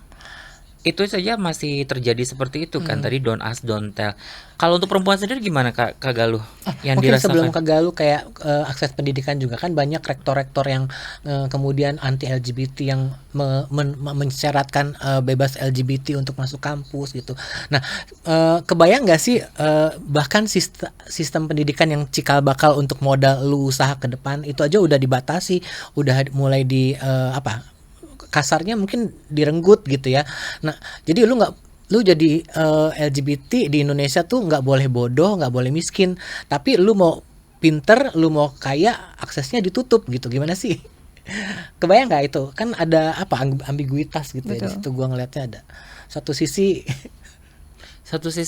saja masih terjadi seperti itu kan. Tadi don't ask don't tell. Kalau untuk perempuan sendiri gimana Kak Galuh yang mungkin dirasakan? sebelum Kak Galuh, kayak akses pendidikan juga kan banyak rektor-rektor yang kemudian anti LGBT yang mensyaratkan bebas LGBT untuk masuk kampus gitu. Nah, kebayang nggak sih bahkan sistem pendidikan yang cikal bakal untuk modal lu usaha ke depan itu aja udah dibatasi, udah mulai kasarnya mungkin direnggut gitu ya. Nah, jadi lu jadi LGBT di Indonesia tuh nggak boleh bodoh, nggak boleh miskin, tapi lu mau pinter, lu mau kaya, aksesnya ditutup gitu. Gimana sih? Kebayang nggak itu? Kan ada ambiguitas gitu. Betul. Ya. Di situ gua ngelihatnya ada satu sisi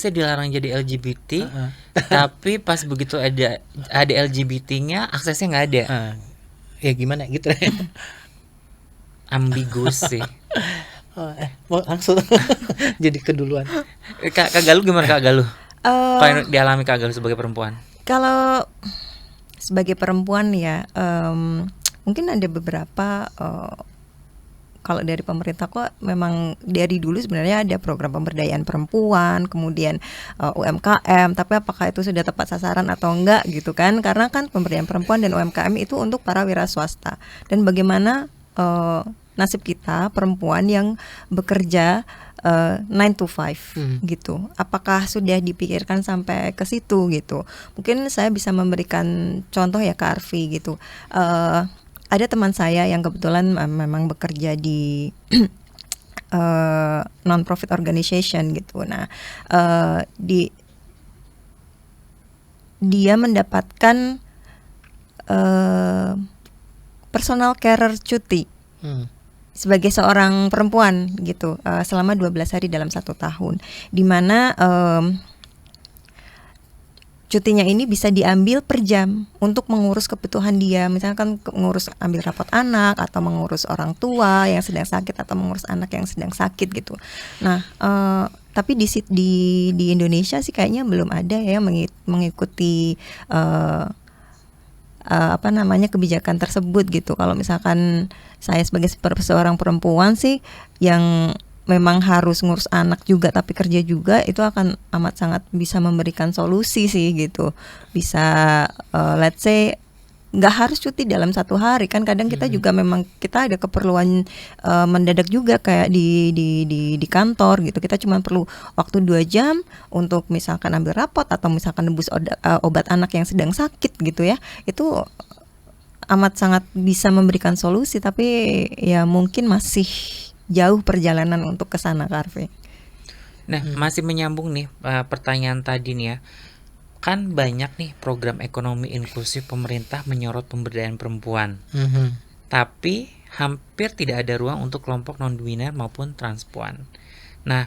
dilarang jadi LGBT, tapi pas begitu ada LGBT-nya aksesnya nggak ada. Ya gimana gitu. Ambigus sih. Mau langsung jadi keduluan. Kak Galuh gimana Kak Galuh? Apa yang dialami Kak Galuh sebagai perempuan? Kalau sebagai perempuan ya, mungkin ada beberapa kalau dari pemerintah kok memang dari dulu sebenarnya ada program pemberdayaan perempuan, kemudian UMKM, tapi apakah itu sudah tepat sasaran atau enggak gitu kan? Karena kan pemberdayaan perempuan dan UMKM itu untuk para wira swasta. Dan bagaimana nasib kita perempuan yang bekerja 9 to 5 gitu. Apakah sudah dipikirkan sampai ke situ gitu? Mungkin saya bisa memberikan contoh ya Kak Arfi gitu. Ada teman saya yang kebetulan memang bekerja di non-profit organization gitu. Nah, dia mendapatkan personal carer cuti sebagai seorang perempuan gitu, selama 12 hari dalam 1 tahun, di mana cutinya ini bisa diambil per jam untuk mengurus kebutuhan dia, misalkan mengurus ambil rapot anak atau mengurus orang tua yang sedang sakit atau mengurus anak yang sedang sakit gitu. Nah, tapi di Indonesia sih kayaknya belum ada ya mengikuti kebijakan tersebut gitu. Kalau misalkan saya sebagai seorang perempuan sih yang memang harus ngurus anak juga tapi kerja juga, itu akan amat sangat bisa memberikan solusi sih gitu. Bisa let's say nggak harus cuti dalam 1 hari kan, kadang kita juga memang kita ada keperluan mendadak juga kayak di kantor gitu, kita cuma perlu waktu 2 jam untuk misalkan ambil rapot atau misalkan nebus obat anak yang sedang sakit gitu ya. Itu amat sangat bisa memberikan solusi, tapi ya mungkin masih jauh perjalanan untuk ke sana, Kak Arfi. Nah, masih menyambung nih pertanyaan tadi nih ya. Kan banyak nih program ekonomi inklusif pemerintah menyorot pemberdayaan perempuan. Tapi hampir tidak ada ruang untuk kelompok non-biner maupun transpuan. Nah,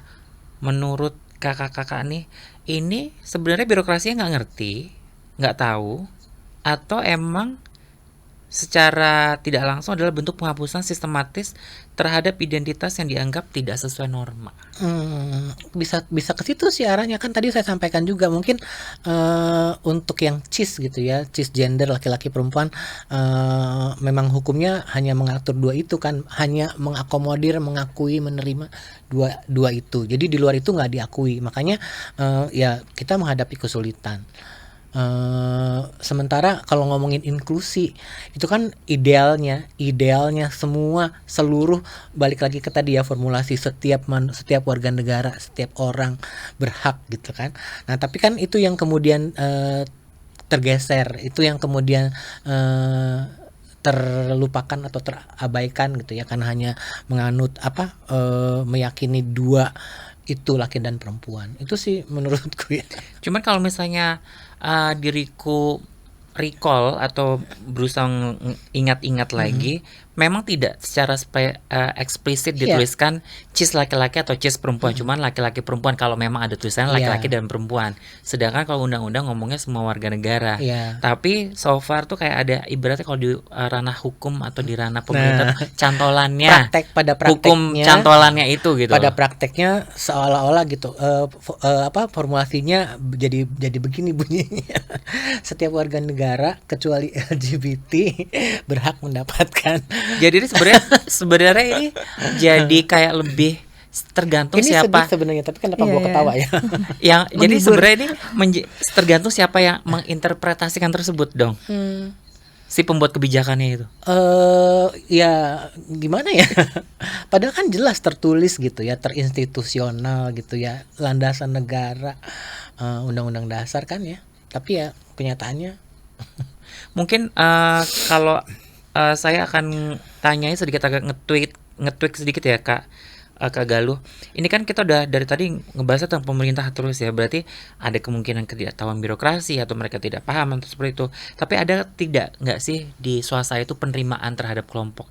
menurut kakak-kakak nih, ini sebenarnya birokrasinya nggak ngerti, nggak tahu, atau emang secara tidak langsung adalah bentuk penghapusan sistematis terhadap identitas yang dianggap tidak sesuai norma. Bisa ke situ sih arahnya, kan tadi saya sampaikan juga mungkin untuk yang cis gitu ya, cisgender laki-laki perempuan, memang hukumnya hanya mengatur 2 itu kan, hanya mengakomodir, mengakui, menerima dua itu. Jadi di luar itu nggak diakui, makanya ya kita menghadapi kesulitan. Sementara kalau ngomongin inklusi itu kan idealnya semua seluruh, balik lagi ke tadi ya formulasi setiap warga negara, setiap orang berhak gitu kan. Nah tapi kan itu yang kemudian tergeser, itu yang kemudian terlupakan atau terabaikan gitu ya, karena hanya menganut meyakini 2 itu laki dan perempuan. Itu sih menurutku ya. Cuman kalau misalnya diriku recall atau berusaha ingat-ingat lagi, memang tidak secara eksplisit dituliskan cis laki-laki atau cis perempuan, cuman laki-laki perempuan kalau memang ada tulisan laki-laki dan perempuan. Sedangkan kalau undang-undang ngomongnya semua warga negara. Tapi so far tuh kayak ada ibaratnya kalau di ranah hukum atau di ranah pemerintah cantolannya, hukum cantolannya itu gitu. Pada prakteknya seolah-olah gitu, formulasinya jadi begini bunyinya. Setiap warga negara kecuali LGBT berhak mendapatkan. Jadi ini sebenarnya ini jadi kayak lebih tergantung ini siapa sebenarnya, tapi kenapa gua ketawa ya? Yang jadi sebenarnya ini tergantung siapa yang menginterpretasikan tersebut dong. Si pembuat kebijakannya itu. Ya gimana ya? Padahal kan jelas tertulis gitu ya, terinstitusional gitu ya, landasan negara, undang-undang dasar kan ya. Tapi ya kenyataannya mungkin kalau saya akan tanyanya sedikit, agak nge-tweak sedikit ya Kak Galuh. Ini kan kita udah dari tadi ngebahas tentang pemerintah terus ya, berarti ada kemungkinan ketidaktahuan birokrasi atau mereka tidak paham atau seperti itu. Tapi ada nggak sih di swasta itu penerimaan terhadap kelompok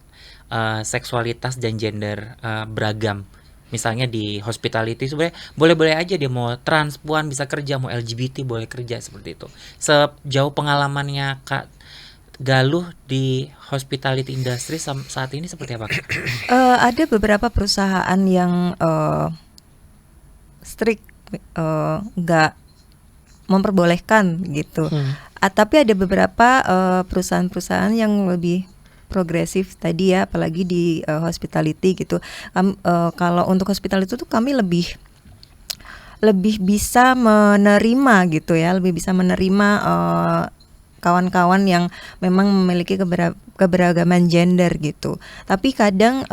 seksualitas dan gender beragam? Misalnya di hospitality sebenarnya boleh-boleh aja dia mau transpuan bisa kerja, mau LGBT boleh kerja seperti itu. Sejauh pengalamannya Kak Galuh di hospitality industry saat ini seperti apa? Ada beberapa perusahaan yang strict, nggak memperbolehkan gitu Tapi ada beberapa perusahaan-perusahaan yang lebih progresif tadi ya, apalagi di hospitality gitu. Kalau untuk hospitality itu kami lebih bisa menerima gitu ya, lebih bisa menerima kawan-kawan yang memang memiliki keberagaman gender gitu. Tapi kadang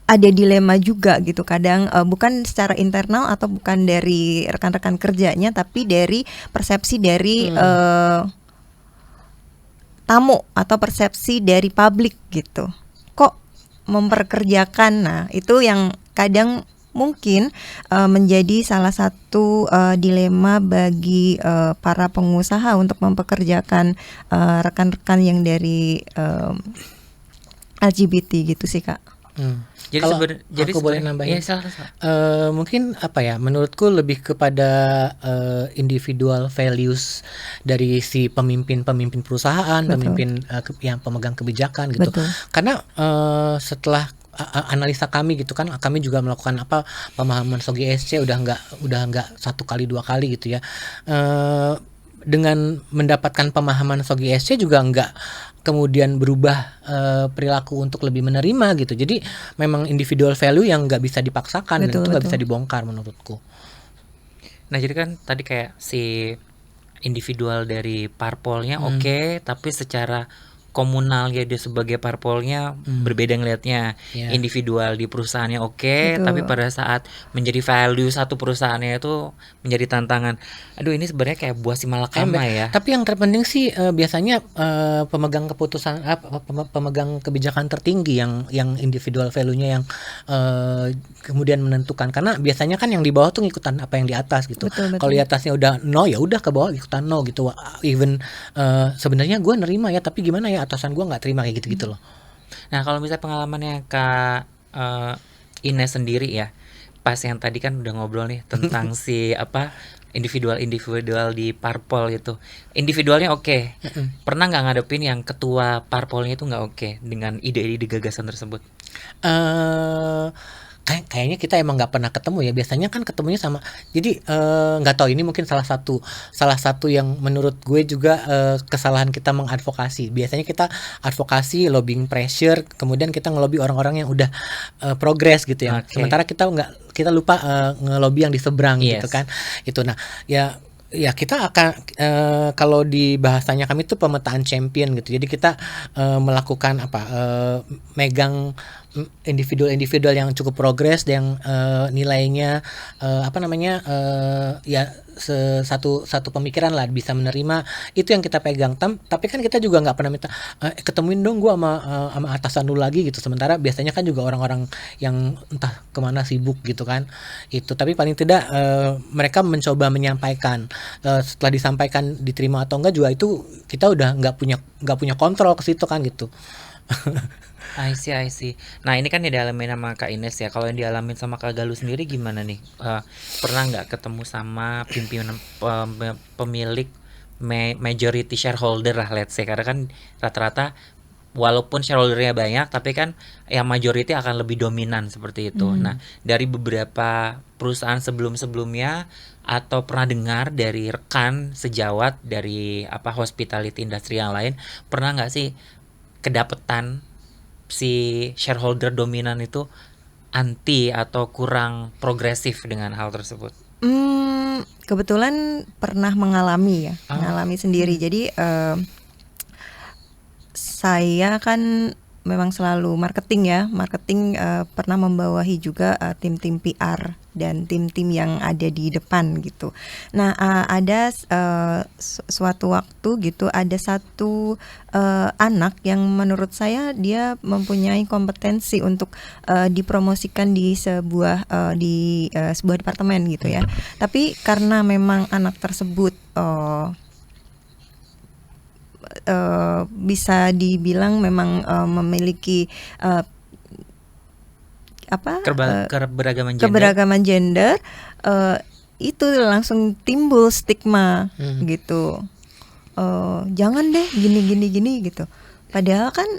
ada dilema juga gitu. Kadang bukan secara internal atau bukan dari rekan-rekan kerjanya, tapi dari persepsi dari tamu atau persepsi dari publik gitu. Kok memperkerjakan? Nah, itu yang kadang mungkin menjadi salah satu dilema bagi para pengusaha untuk mempekerjakan rekan-rekan yang dari LGBT gitu sih, Kak. Jadi Kalau jadi aku boleh sebenarnya- nambahin, Iya, silakan. mungkin apa ya? Menurutku lebih kepada individual values dari si pemimpin perusahaan, Betul. pemimpin yang pemegang kebijakan gitu. Betul. Karena setelah analisa kami gitu kan, kami juga melakukan pemahaman SOGI SC udah nggak 1 kali 2 kali gitu ya. Dengan mendapatkan pemahaman SOGI SC juga nggak kemudian berubah perilaku untuk lebih menerima gitu. Jadi memang individual value yang nggak bisa dipaksakan, dan Betul, itu nggak betul. bisa dibongkar menurutku. Nah, jadi kan tadi kayak si individual dari parpolnya oke, tapi secara komunal ya dia sebagai parpolnya berbeda ngelihatnya. Iya. Individual di perusahaannya oke, Betul. tapi pada saat menjadi value satu perusahaannya itu menjadi tantangan. Aduh, ini sebenarnya kayak buah si malakama ya. Tapi yang terpenting sih biasanya pemegang keputusan, pemegang kebijakan tertinggi yang individual value-nya yang kemudian menentukan. Karena biasanya kan yang di bawah tuh ngikutan apa yang di atas gitu. Betul, betul. Kalau di atasnya udah no, ya udah ke bawah ikutan no gitu. Even sebenarnya gue nerima ya, tapi gimana ya atasan gue nggak terima kayak gitu loh. Nah, kalau misalnya pengalamannya Kak Ines sendiri ya, pas yang tadi kan udah ngobrol nih tentang si individual di parpol itu. Individualnya oke. Pernah nggak ngadepin yang ketua parpolnya itu nggak oke dengan ide-ide gagasan tersebut? Kayaknya kita emang nggak pernah ketemu ya. Biasanya kan ketemunya sama. Jadi nggak tahu, ini mungkin salah satu yang menurut gue juga kesalahan kita mengadvokasi. Biasanya kita advokasi, lobbying pressure, kemudian kita ngelobi orang-orang yang udah progres gitu ya. Oke. Sementara kita lupa ngelobi yang di seberang Yes. gitu kan. Itu nah ya kita akan kalau di bahasanya kami itu pemetaan champion gitu. Jadi kita melakukan megang individual yang cukup progres, yang nilainya ya satu pemikiran lah, bisa menerima itu yang kita pegang. Tapi kan kita juga nggak pernah minta ketemuin dong gue sama atasan dulu lagi gitu. Sementara biasanya kan juga orang-orang yang entah kemana sibuk gitu kan. Itu tapi paling tidak mereka mencoba menyampaikan. Setelah disampaikan diterima atau enggak juga itu kita udah nggak punya kontrol ke situ kan gitu. I see. Nah, ini kan yang dialamin sama Kak Ines ya. Kalau yang dialamin sama Kak Galuh sendiri gimana nih? Pernah nggak ketemu sama pimpinan pemilik majority shareholder lah, let's say. Karena kan rata-rata walaupun shareholdernya banyak, tapi kan yang majority akan lebih dominan seperti itu. Nah, dari beberapa perusahaan sebelum-sebelumnya atau pernah dengar dari rekan sejawat dari hospitality industri yang lain, pernah nggak sih kedapetan si shareholder dominan itu anti atau kurang progresif dengan hal tersebut? Kebetulan pernah mengalami sendiri. Jadi saya kan memang selalu marketing, pernah membawahi juga tim-tim PR dan tim-tim yang ada di depan gitu. Nah, ada suatu waktu gitu, ada satu anak yang menurut saya dia mempunyai kompetensi untuk dipromosikan di sebuah departemen gitu ya. Tapi karena memang anak tersebut bisa dibilang memang memiliki keberagaman gender, itu langsung timbul stigma gitu. Jangan deh gini gitu. Padahal kan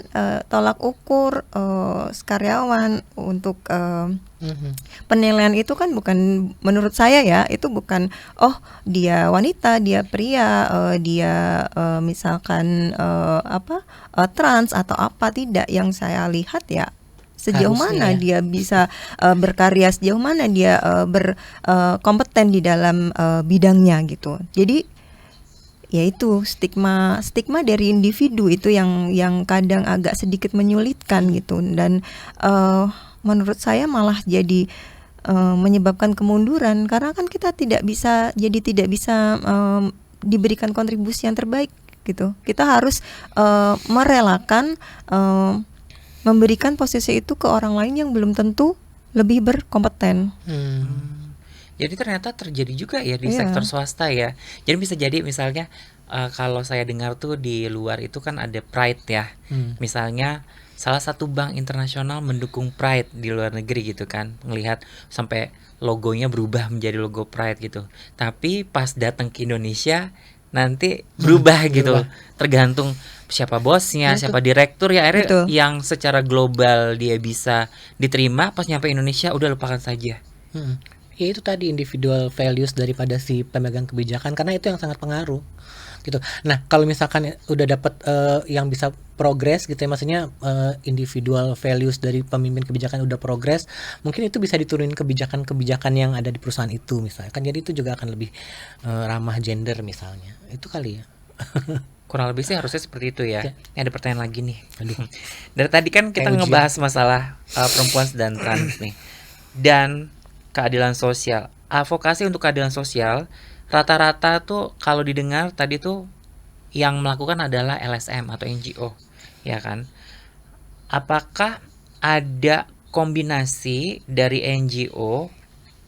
tolak ukur karyawan untuk Mhm. Penilaian itu kan bukan, menurut saya ya, itu bukan oh dia wanita, dia pria, dia misalkan trans atau apa, tidak. Yang saya lihat ya sejauh Harusnya mana ya. dia bisa berkarya, sejauh mana dia berkompeten di dalam bidangnya gitu. Jadi ya itu stigma dari individu itu yang kadang agak sedikit menyulitkan gitu, dan menurut saya malah jadi menyebabkan kemunduran, karena kan kita tidak bisa diberikan kontribusi yang terbaik gitu. Kita harus merelakan memberikan posisi itu ke orang lain yang belum tentu lebih berkompeten. Jadi ternyata terjadi juga ya di Iya. sektor swasta ya. Jadi bisa jadi misalnya kalau saya dengar tuh di luar itu kan ada Pride ya. Misalnya salah satu bank internasional mendukung Pride di luar negeri gitu kan. Ngelihat sampai logonya berubah menjadi logo Pride gitu. Tapi pas datang ke Indonesia nanti berubah gitu. Tergantung siapa bosnya, Iya, siapa direktur ya, akhirnya Betul. yang secara global dia bisa diterima, pas nyampe Indonesia udah lupakan saja. Ya itu tadi individual values daripada si pemegang kebijakan, karena itu yang sangat pengaruh gitu. Nah kalau misalkan udah dapat yang bisa progres gitu ya, maksudnya individual values dari pemimpin kebijakan udah progres, mungkin itu bisa diturunin kebijakan-kebijakan yang ada di perusahaan itu misalnya kan, jadi itu juga akan lebih ramah gender misalnya, itu kali ya. Kurang lebih sih harusnya seperti itu ya. Ya. Ini ada pertanyaan lagi nih. Aduh. Dari tadi kan kita Kayak ujian. ngebahas masalah perempuan dan trans nih. Dan keadilan sosial. Advokasi untuk keadilan sosial rata-rata tuh kalau didengar tadi tuh yang melakukan adalah LSM atau NGO, ya kan? Apakah ada kombinasi dari NGO,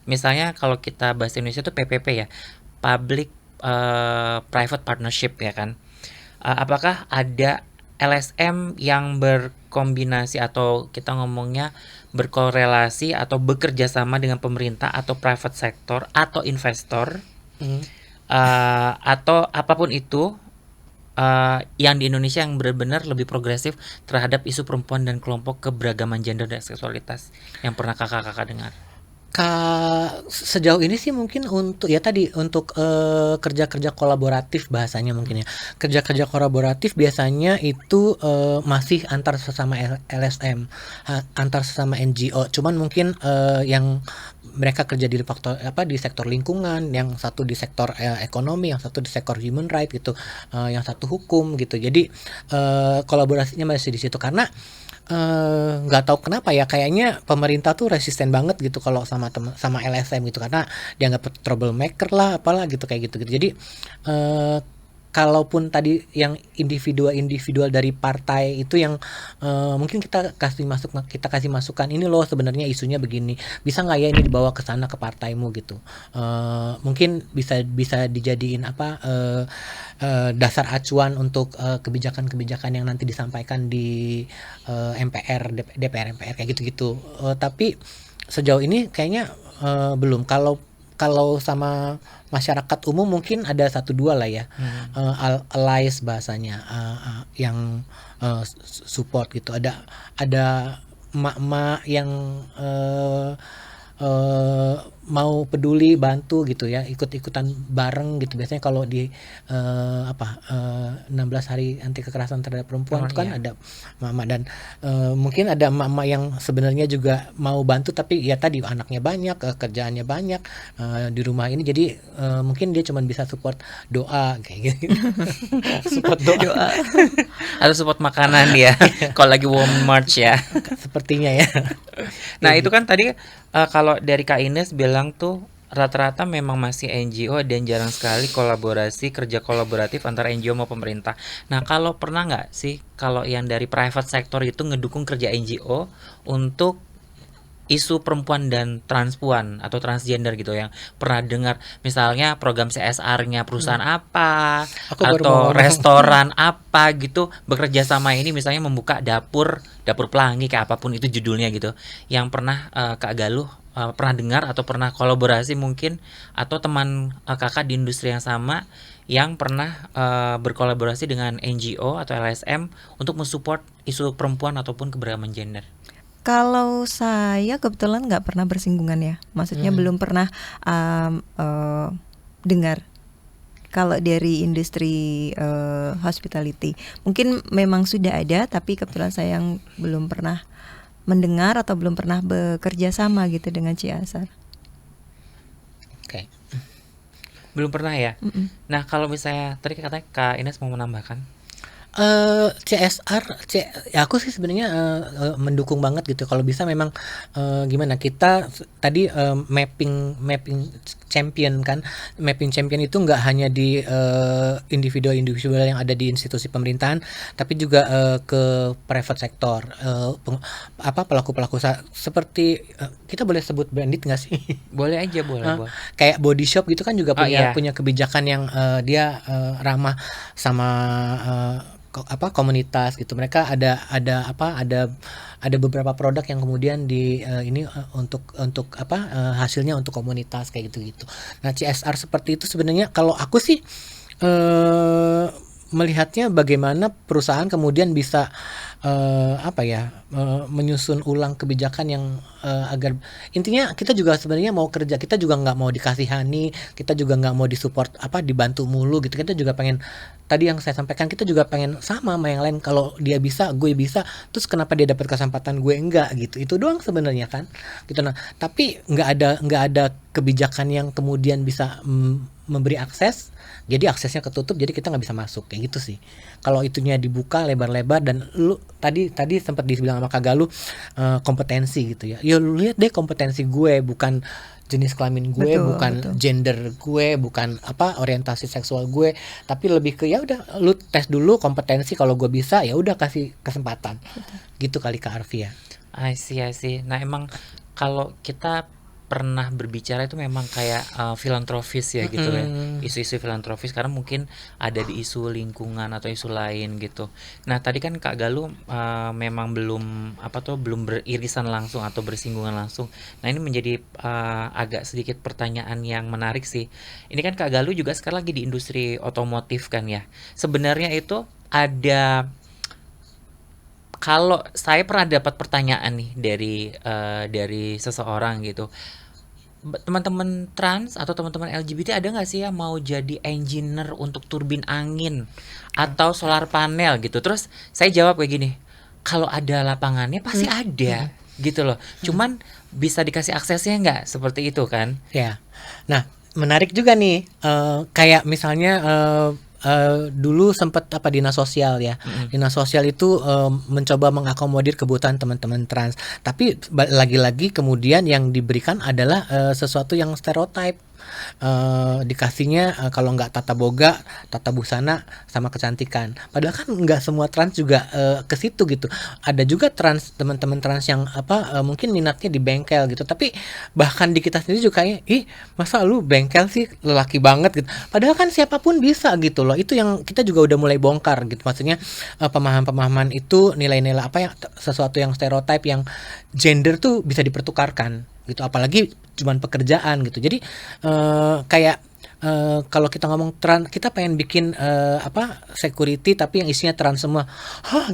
misalnya kalau kita bahasa Indonesia tuh PPP ya, Public Private Partnership ya kan? Apakah ada LSM yang berkombinasi atau kita ngomongnya berkorelasi atau bekerja sama dengan pemerintah atau private sector atau investor atau apapun itu yang di Indonesia yang benar-benar lebih progresif terhadap isu perempuan dan kelompok keberagaman gender dan seksualitas yang pernah kakak-kakak dengar? Sejauh ini sih mungkin untuk ya tadi untuk kerja-kerja kolaboratif bahasanya mungkin ya. Kerja-kerja kolaboratif biasanya itu masih antar sesama LSM, antar sesama NGO. Cuman mungkin yang mereka kerja di faktor di sektor lingkungan, yang satu di sektor ekonomi, yang satu di sektor human right gitu, yang satu hukum gitu. Jadi kolaborasinya masih di situ, karena nggak tahu kenapa ya, kayaknya pemerintah tuh resisten banget gitu kalau sama LSM gitu, karena dianggap troublemaker lah apalah gitu kayak gitu. Jadi kalaupun tadi yang individual dari partai itu yang mungkin kita kasih masukan, ini loh sebenarnya isunya begini, bisa nggak ya ini dibawa ke sana ke partaimu gitu. Mungkin bisa dijadiin dasar acuan untuk kebijakan-kebijakan yang nanti disampaikan di MPR, DPR, MPR kayak gitu-gitu. Tapi sejauh ini kayaknya belum. Kalau sama masyarakat umum mungkin ada 1-2 lah ya, allies bahasanya, yang support gitu. Ada emak-emak yang mau peduli bantu gitu ya, ikut-ikutan bareng gitu. Biasanya kalau di 16 hari anti kekerasan terhadap perempuan itu kan iya. ada emak-emak, dan mungkin ada emak-emak yang sebenarnya juga mau bantu, tapi ya tadi anaknya banyak, kerjaannya banyak di rumah ini, jadi mungkin dia cuma bisa support doa kayak gitu. Support doa. Atau support makanan ya kalau lagi Women March ya. Sepertinya ya. Nah itu kan tadi kalau dari Kak Ines bilang tuh rata-rata memang masih NGO dan jarang sekali kerja kolaboratif antara NGO sama pemerintah. Nah kalau pernah nggak sih kalau yang dari private sector itu ngedukung kerja NGO untuk isu perempuan dan transpuan atau transgender gitu, yang pernah dengar misalnya program CSR-nya perusahaan apa Aku baru mau atau ngomong. restoran apa gitu bekerja sama ini, misalnya membuka dapur pelangi kayak apapun itu judulnya gitu, yang pernah Kak Galuh pernah dengar atau pernah kolaborasi mungkin, atau teman kakak di industri yang sama yang pernah berkolaborasi dengan NGO atau LSM untuk mensupport isu perempuan ataupun keberagaman gender? Kalau saya kebetulan nggak pernah bersinggungan ya, maksudnya belum pernah dengar. Kalau dari industri hospitality, mungkin memang sudah ada, tapi kebetulan saya yang belum pernah mendengar atau belum pernah bekerja sama gitu dengan CSR. Oke. Belum pernah ya? Mm-mm. Nah, kalau misalnya tadi katanya Kak Ines mau menambahkan. Ya aku sih sebenarnya mendukung banget gitu. Kalau bisa memang gimana kita tadi mapping champion kan, mapping champion itu nggak hanya di individual yang ada di institusi pemerintahan, tapi juga ke private sector, pelaku seperti kita boleh sebut branded nggak sih? Boleh aja, boleh. Kayak body shop gitu kan juga Oh, iya. punya kebijakan yang dia ramah sama komunitas gitu. Mereka ada beberapa produk yang kemudian untuk hasilnya untuk komunitas kayak gitu. Nah, CSR seperti itu sebenarnya kalau aku sih melihatnya bagaimana perusahaan kemudian bisa menyusun ulang kebijakan yang agar intinya kita juga sebenarnya mau kerja, kita juga nggak mau dikasihani, kita juga nggak mau disupport dibantu mulu gitu. Kita juga pengen, tadi yang saya sampaikan, kita juga pengen sama yang lain. Kalau dia bisa, gue bisa, terus kenapa dia dapat kesempatan gue enggak gitu. Itu doang sebenarnya kan gitu. Nah, tapi nggak ada kebijakan yang kemudian bisa memberi akses, jadi aksesnya ketutup, jadi kita nggak bisa masuk kayak gitu sih. Kalau itunya dibuka lebar-lebar, dan lu tadi sempat dibilang sama Kak Galuh kompetensi gitu ya. Ya lu lihat deh kompetensi gue, bukan jenis kelamin gue, bukan gender gue, bukan orientasi seksual gue, tapi lebih ke ya udah lu tes dulu kompetensi, kalau gue bisa ya udah kasih kesempatan. Gitu kali Kak Arfi ya. I see. Nah, emang kalau kita pernah berbicara itu memang kayak filantropis ya gitu ya, isu-isu filantropis, karena mungkin ada di isu lingkungan atau isu lain gitu. Nah, tadi kan Kak Galuh memang belum beririsan langsung atau bersinggungan langsung. Nah, ini menjadi agak sedikit pertanyaan yang menarik sih. Ini kan Kak Galuh juga sekarang lagi di industri otomotif kan ya. Sebenarnya itu ada, kalau saya pernah dapat pertanyaan nih dari seseorang gitu, teman-teman trans atau teman-teman LGBT ada nggak sih yang mau jadi engineer untuk turbin angin atau solar panel gitu? Terus saya jawab kayak gini, kalau ada lapangannya pasti ada gitu loh. Cuman bisa dikasih aksesnya nggak, seperti itu kan? Ya, nah menarik juga nih, kayak misalnya dulu sempat dinas sosial ya. Dinas sosial itu mencoba mengakomodir kebutuhan teman-teman trans. Tapi lagi-lagi kemudian yang diberikan adalah sesuatu yang stereotip. Dikasihnya kalau nggak tata boga, tata busana sama kecantikan. Padahal kan nggak semua trans juga ke situ gitu. Ada juga teman-teman trans yang mungkin minatnya di bengkel gitu. Tapi bahkan di kita sendiri juga kayak, masa lu bengkel sih, lelaki banget gitu. Padahal kan siapapun bisa gitu loh. Itu yang kita juga udah mulai bongkar gitu. Maksudnya pemahaman-pemahaman itu, nilai-nilai sesuatu yang stereotip, yang gender tuh bisa dipertukarkan gitu, apalagi cuman pekerjaan gitu. Jadi kayak kalau kita ngomong trans, kita pengen bikin security tapi yang isinya trans semua,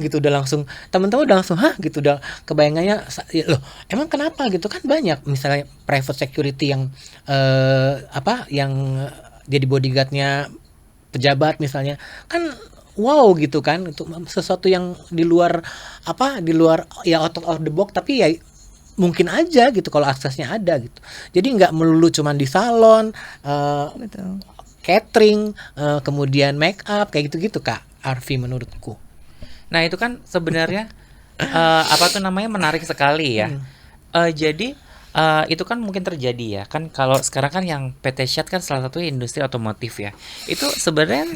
gitu, udah langsung teman-teman udah langsung gitu, udah kebayangannya loh, emang kenapa gitu kan. Banyak misalnya private security yang yang jadi bodyguardnya pejabat misalnya kan, wow gitu kan, itu sesuatu yang di luar ya out of the box, tapi ya mungkin aja gitu kalau aksesnya ada gitu. Jadi nggak melulu cuman di salon, catering, kemudian make up kayak gitu-gitu Kak Arfi menurutku. Nah, itu kan sebenarnya menarik sekali ya. Jadi itu kan mungkin terjadi ya kan, kalau sekarang kan yang PT Shat kan salah satu industri otomotif ya. Itu sebenarnya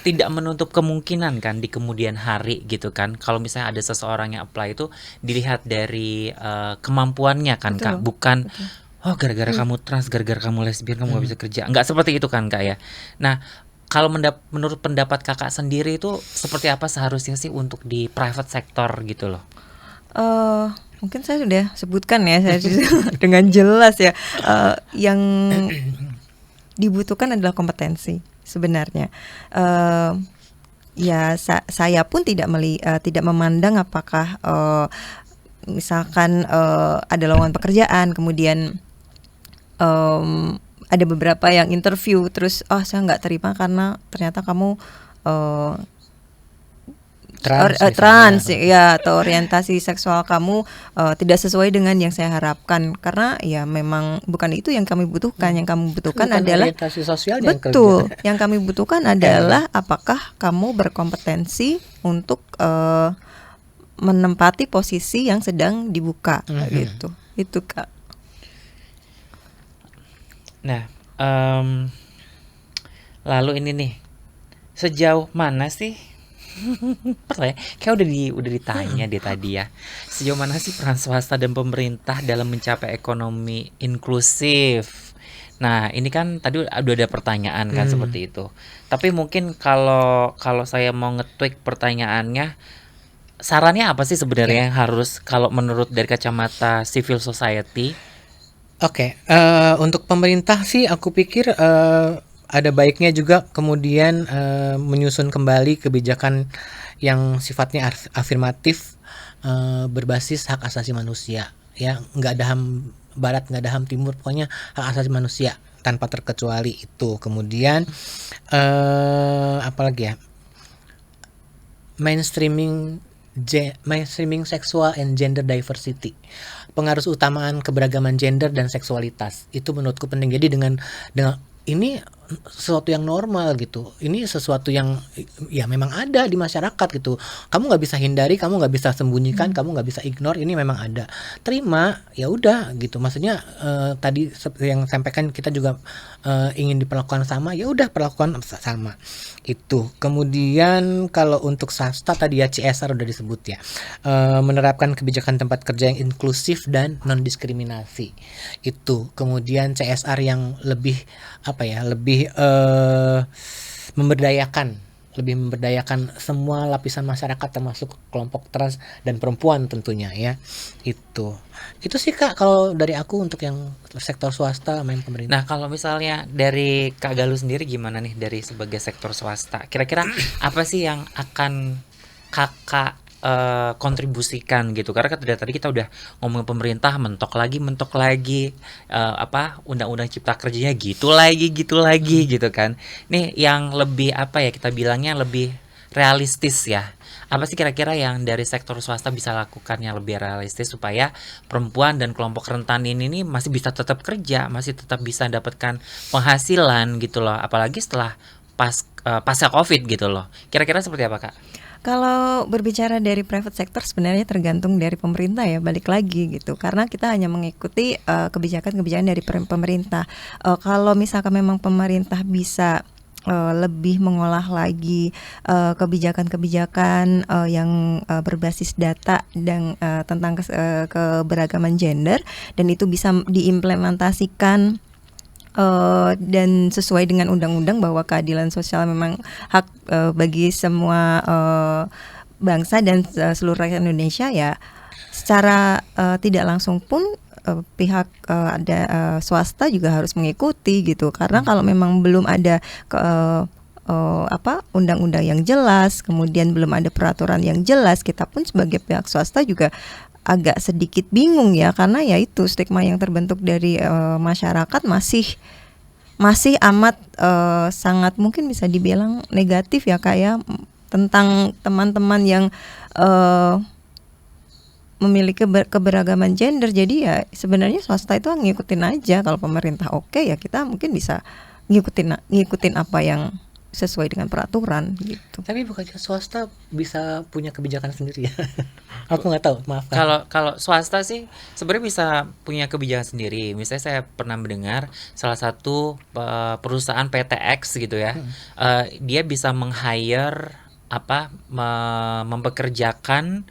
tidak menutup kemungkinan kan di kemudian hari gitu kan, kalau misalnya ada seseorang yang apply itu dilihat dari kemampuannya kan. Betul. Kak, bukan gara-gara kamu trans, gara-gara kamu lesbian kamu gak bisa kerja, nggak seperti itu kan Kak ya. Nah, kalau menurut pendapat Kakak sendiri itu seperti apa seharusnya sih untuk di private sector gitu loh? Mungkin saya sudah sebutkan ya, saya dengan jelas ya. Yang dibutuhkan adalah kompetensi sebenarnya. Ya saya pun tidak memandang apakah misalkan ada lowongan pekerjaan, kemudian ada beberapa yang interview, terus saya nggak terima karena ternyata kamu trans ya, atau orientasi seksual kamu tidak sesuai dengan yang saya harapkan, karena ya memang bukan itu yang kami butuhkan. Yang kami butuhkan Bukan adalah orientasi sosial yang betul, yang kami butuhkan adalah apakah kamu berkompetensi untuk menempati posisi yang sedang dibuka, gitu. Itu Kak. Nah, lalu ini nih, sejauh mana sih? Kayak udah ditanya deh tadi ya. Sejauh mana sih peran swasta dan pemerintah dalam mencapai ekonomi inklusif? Nah, ini kan tadi udah ada pertanyaan kan seperti itu. Tapi mungkin kalau saya mau nge-tweak pertanyaannya, sarannya apa sih sebenarnya yang harus kalau menurut dari kacamata civil society? Oke, untuk pemerintah sih aku pikir ada baiknya juga kemudian menyusun kembali kebijakan yang sifatnya afirmatif, berbasis hak asasi manusia, ya. Nggak ada HAM Barat, nggak ada HAM Timur, pokoknya hak asasi manusia tanpa terkecuali itu. Kemudian apalagi ya, mainstreaming sexual and gender diversity, pengaruh utamaan keberagaman gender dan seksualitas, itu menurutku penting. Jadi dengan ini sesuatu yang normal gitu, ini sesuatu yang ya memang ada di masyarakat gitu, kamu nggak bisa hindari, kamu nggak bisa sembunyikan, kamu nggak bisa ignore, ini memang ada, terima, ya udah gitu. Maksudnya tadi yang sampaikan, kita juga ingin diperlakukan sama, ya udah perlakukan sama itu. Kemudian kalau untuk swasta tadi ya, CSR udah disebut ya, menerapkan kebijakan tempat kerja yang inklusif dan non diskriminasi itu. Kemudian CSR yang lebih lebih memberdayakan semua lapisan masyarakat, termasuk kelompok trans dan perempuan tentunya ya. Itu sih Kak kalau dari aku untuk yang sektor swasta main pemerintah. Nah, kalau misalnya dari Kak Galuh sendiri gimana nih dari sebagai sektor swasta? Kira-kira apa sih yang akan Kakak kontribusikan gitu? Karena kan dari tadi kita udah ngomong pemerintah mentok lagi undang-undang cipta kerjanya gitu lagi gitu kan. Nih yang lebih kita bilangnya lebih realistis ya. Apa sih kira-kira yang dari sektor swasta bisa lakukan yang lebih realistis supaya perempuan dan kelompok rentan ini masih bisa tetap kerja, masih tetap bisa dapatkan penghasilan gitu loh, apalagi setelah pasca Covid gitu loh. Kira-kira seperti apa Kak? Kalau berbicara dari private sector, sebenarnya tergantung dari pemerintah ya, balik lagi gitu. Karena kita hanya mengikuti kebijakan-kebijakan dari pemerintah. Kalau misalkan memang pemerintah bisa lebih mengolah lagi kebijakan-kebijakan yang berbasis data dan tentang keberagaman gender, dan itu bisa diimplementasikan dan sesuai dengan undang-undang bahwa keadilan sosial memang hak bagi semua bangsa dan seluruh rakyat Indonesia, ya secara tidak langsung pun pihak swasta juga harus mengikuti gitu. Karena kalau memang belum ada undang-undang yang jelas, kemudian belum ada peraturan yang jelas, kita pun sebagai pihak swasta juga agak sedikit bingung ya, karena ya itu stigma yang terbentuk dari masyarakat masih amat sangat mungkin bisa dibilang negatif ya Kak ya, tentang teman-teman yang memiliki keberagaman gender. Jadi ya sebenarnya swasta itu ngikutin aja, kalau pemerintah oke ya kita mungkin bisa ngikutin apa yang sesuai dengan peraturan gitu. Tapi bukannya swasta bisa punya kebijakan sendiri ya? Aku nggak tahu, maaf. Kalau swasta sih sebenarnya bisa punya kebijakan sendiri. Misalnya saya pernah mendengar salah satu perusahaan PTX gitu ya, dia bisa meng-hire mempekerjakan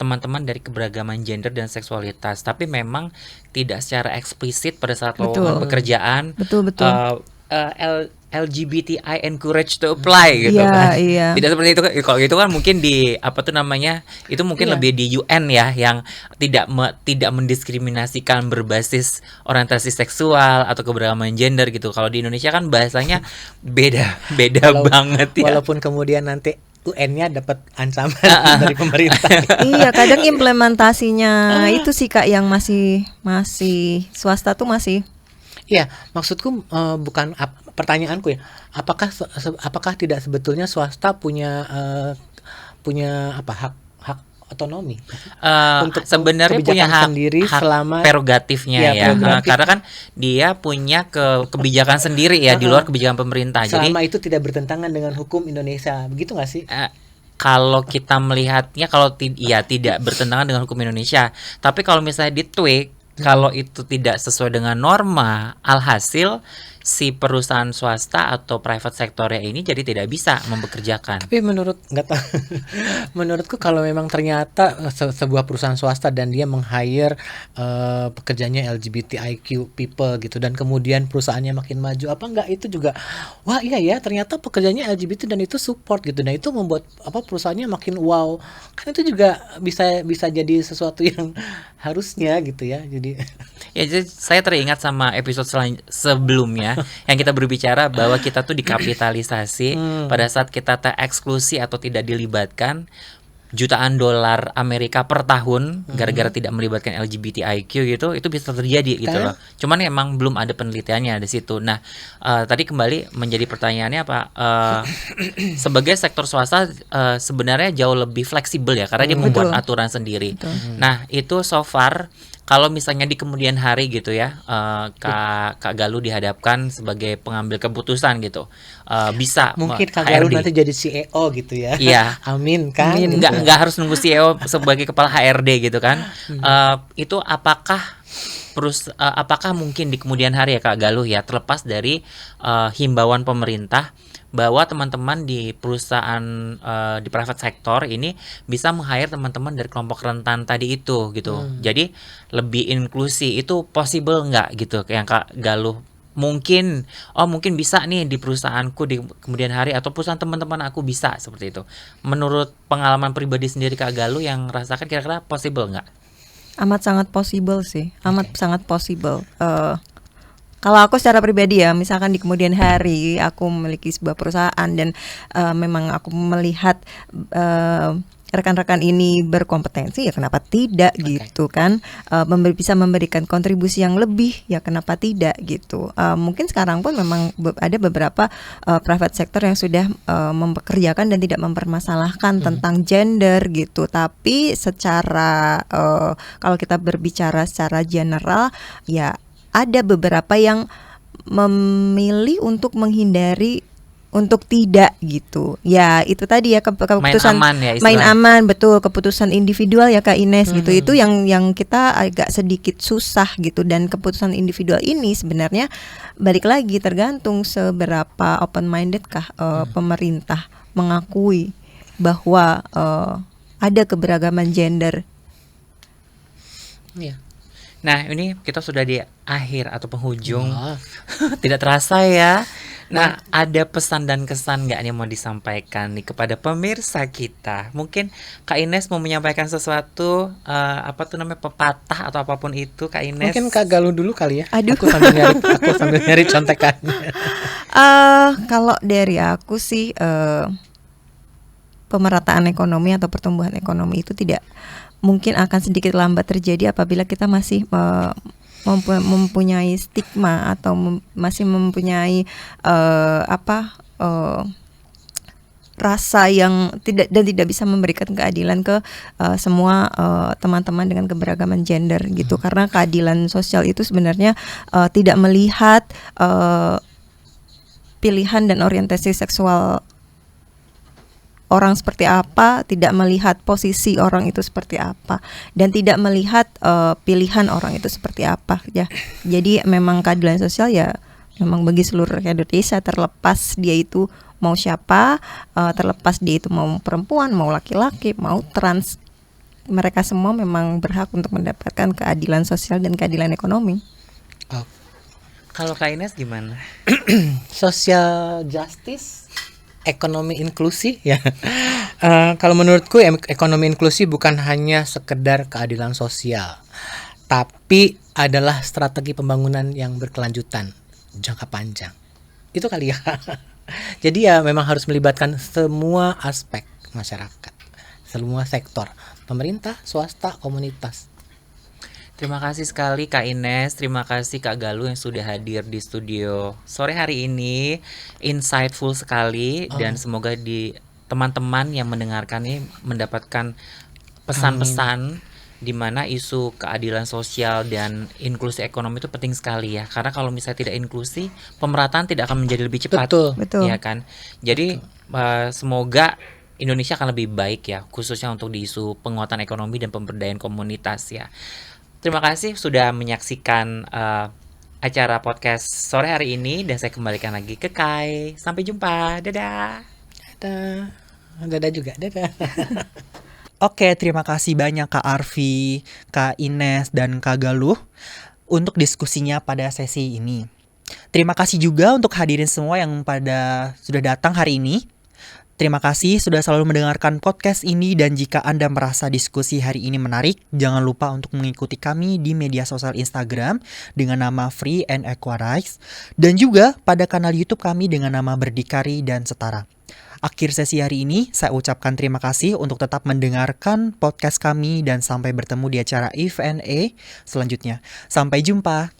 teman-teman dari keberagaman gender dan seksualitas, tapi memang tidak secara eksplisit pada saat lowongan pekerjaan. Betul. LGBTI encourage to apply gitu kan. Iya. Tidak seperti itu. Kalau gitu kan mungkin di itu mungkin lebih di UN ya, yang tidak mendiskriminasikan berbasis orientasi seksual atau keberagaman gender gitu. Kalau di Indonesia kan bahasanya beda banget ya. Walaupun kemudian nanti UN-nya dapat ancaman dari pemerintah. Iya, kadang implementasinya itu sih Kak yang masih swasta tuh masih. Iya, maksudku bukan pertanyaanku ya. Apakah tidak sebetulnya swasta punya hak otonomi untuk Sebenarnya punya kebijakan sendiri hak selama prerogatifnya ya, ya, prerogatif. karena kan dia punya kebijakan sendiri ya di luar kebijakan pemerintah. Jadi selama itu tidak bertentangan dengan hukum Indonesia, begitu nggak sih? kalau kita melihatnya kalau tidak bertentangan dengan hukum Indonesia, tapi kalau misalnya ditweak, kalau itu tidak sesuai dengan norma, alhasil si perusahaan swasta atau private sektornya ini jadi tidak bisa mempekerjakan. Tapi nggak tahu, menurutku kalau memang ternyata sebuah perusahaan swasta dan dia meng-hire pekerjanya LGBTIQ people gitu, dan kemudian perusahaannya makin maju, apa enggak itu juga wah iya ya ternyata pekerjanya LGBT dan itu support gitu, nah itu membuat perusahaannya makin wow, kan itu juga bisa jadi sesuatu yang harusnya gitu ya. Jadi Ya, jadi saya teringat sama episode sebelumnya yang kita berbicara bahwa kita tuh dikapitalisasi pada saat kita tereksklusi atau tidak dilibatkan jutaan dolar Amerika per tahun gara-gara tidak melibatkan LGBTIQ gitu, itu bisa terjadi gitu loh. Cuman emang belum ada penelitiannya di situ. Nah, tadi kembali menjadi pertanyaannya apa? Sebagai sektor swasta sebenarnya jauh lebih fleksibel ya karena dia membuat aturan sendiri. Nah, itu so far kalau misalnya di kemudian hari gitu ya, Kak Galuh dihadapkan sebagai pengambil keputusan gitu, bisa mungkin Kak Galuh HRD. nanti jadi CEO gitu ya. Iya. Amin kan. Nggak harus nunggu CEO sebagai kepala HRD gitu kan. Itu apakah mungkin di kemudian hari ya Kak Galuh ya, terlepas dari himbauan pemerintah bahwa teman-teman di perusahaan di private sector ini bisa meng-hire teman-teman dari kelompok rentan tadi itu gitu. Jadi lebih inklusi, itu possible nggak gitu yang Kak Galuh mungkin bisa nih di perusahaanku di kemudian hari, atau perusahaan teman-teman aku bisa seperti itu. Menurut pengalaman pribadi sendiri Kak Galuh yang rasakan, kira-kira possible nggak? Amat sangat possible sih, sangat possible. Kalau aku secara pribadi ya, misalkan di kemudian hari aku memiliki sebuah perusahaan dan memang aku melihat rekan-rekan ini berkompetensi, ya kenapa tidak gitu kan, bisa memberikan kontribusi yang lebih, ya kenapa tidak gitu. Mungkin sekarang pun memang ada beberapa private sector yang sudah mempekerjakan dan tidak mempermasalahkan tentang gender gitu, tapi secara kalau kita berbicara secara general ya ada beberapa yang memilih untuk menghindari, untuk tidak gitu. Ya itu tadi ya keputusan main aman, betul, keputusan individual ya Kak Ines gitu. Itu yang kita agak sedikit susah gitu, dan keputusan individual ini sebenarnya balik lagi tergantung seberapa open minded kah pemerintah mengakui bahwa ada keberagaman gender. Iya. Nah, ini kita sudah di akhir atau penghujung. Tidak terasa ya. Nah, ada pesan dan kesan nggak nih mau disampaikan nih kepada pemirsa kita? Mungkin Kak Ines mau menyampaikan sesuatu, pepatah atau apapun itu, Kak Ines. Mungkin Kak Galuh dulu kali ya. Aduh. Aku sambil nyari contekannya. Kalau dari aku sih pemerataan ekonomi atau pertumbuhan ekonomi itu tidak mungkin akan sedikit lambat terjadi apabila kita masih mempunyai stigma atau masih mempunyai rasa yang tidak bisa memberikan keadilan ke semua teman-teman dengan keberagaman gender gitu. Karena keadilan sosial itu sebenarnya tidak melihat pilihan dan orientasi seksual orang seperti apa, tidak melihat posisi orang itu seperti apa, dan tidak melihat pilihan orang itu seperti apa ya. Jadi memang keadilan sosial ya memang bagi seluruh rakyat Indonesia, terlepas dia itu mau siapa, terlepas dia itu mau perempuan, mau laki-laki, mau trans, mereka semua memang berhak untuk mendapatkan keadilan sosial dan keadilan ekonomi. Kalau Kak Ines gimana? Social justice, ekonomi inklusi ya. Kalau menurutku ekonomi inklusi bukan hanya sekedar keadilan sosial, tapi adalah strategi pembangunan yang berkelanjutan jangka panjang. Itu kali ya. Jadi ya memang harus melibatkan semua aspek masyarakat, semua sektor, pemerintah, swasta, komunitas. Terima kasih sekali Kak Ines, terima kasih Kak Galuh yang sudah hadir di studio sore hari ini. Insightful sekali dan semoga di teman-teman yang mendengarkan ini mendapatkan pesan-pesan di mana isu keadilan sosial dan inklusi ekonomi itu penting sekali ya. Karena kalau misalnya tidak inklusi, pemerataan tidak akan menjadi lebih cepat. Betul. Ya kan? Jadi semoga Indonesia akan lebih baik ya, khususnya untuk di isu penguatan ekonomi dan pemberdayaan komunitas ya. Terima kasih sudah menyaksikan acara podcast sore hari ini dan saya kembalikan lagi ke Kai. Sampai jumpa. Dadah. Dadah juga, dadah. Oke, terima kasih banyak Kak Arfi, Kak Ines, dan Kak Galuh untuk diskusinya pada sesi ini. Terima kasih juga untuk hadirin semua yang sudah datang hari ini. Terima kasih sudah selalu mendengarkan podcast ini dan jika Anda merasa diskusi hari ini menarik, jangan lupa untuk mengikuti kami di media sosial Instagram dengan nama Free and Equal Rights dan juga pada kanal YouTube kami dengan nama Berdikari dan Setara. Akhir sesi hari ini, saya ucapkan terima kasih untuk tetap mendengarkan podcast kami dan sampai bertemu di acara If&A selanjutnya. Sampai jumpa.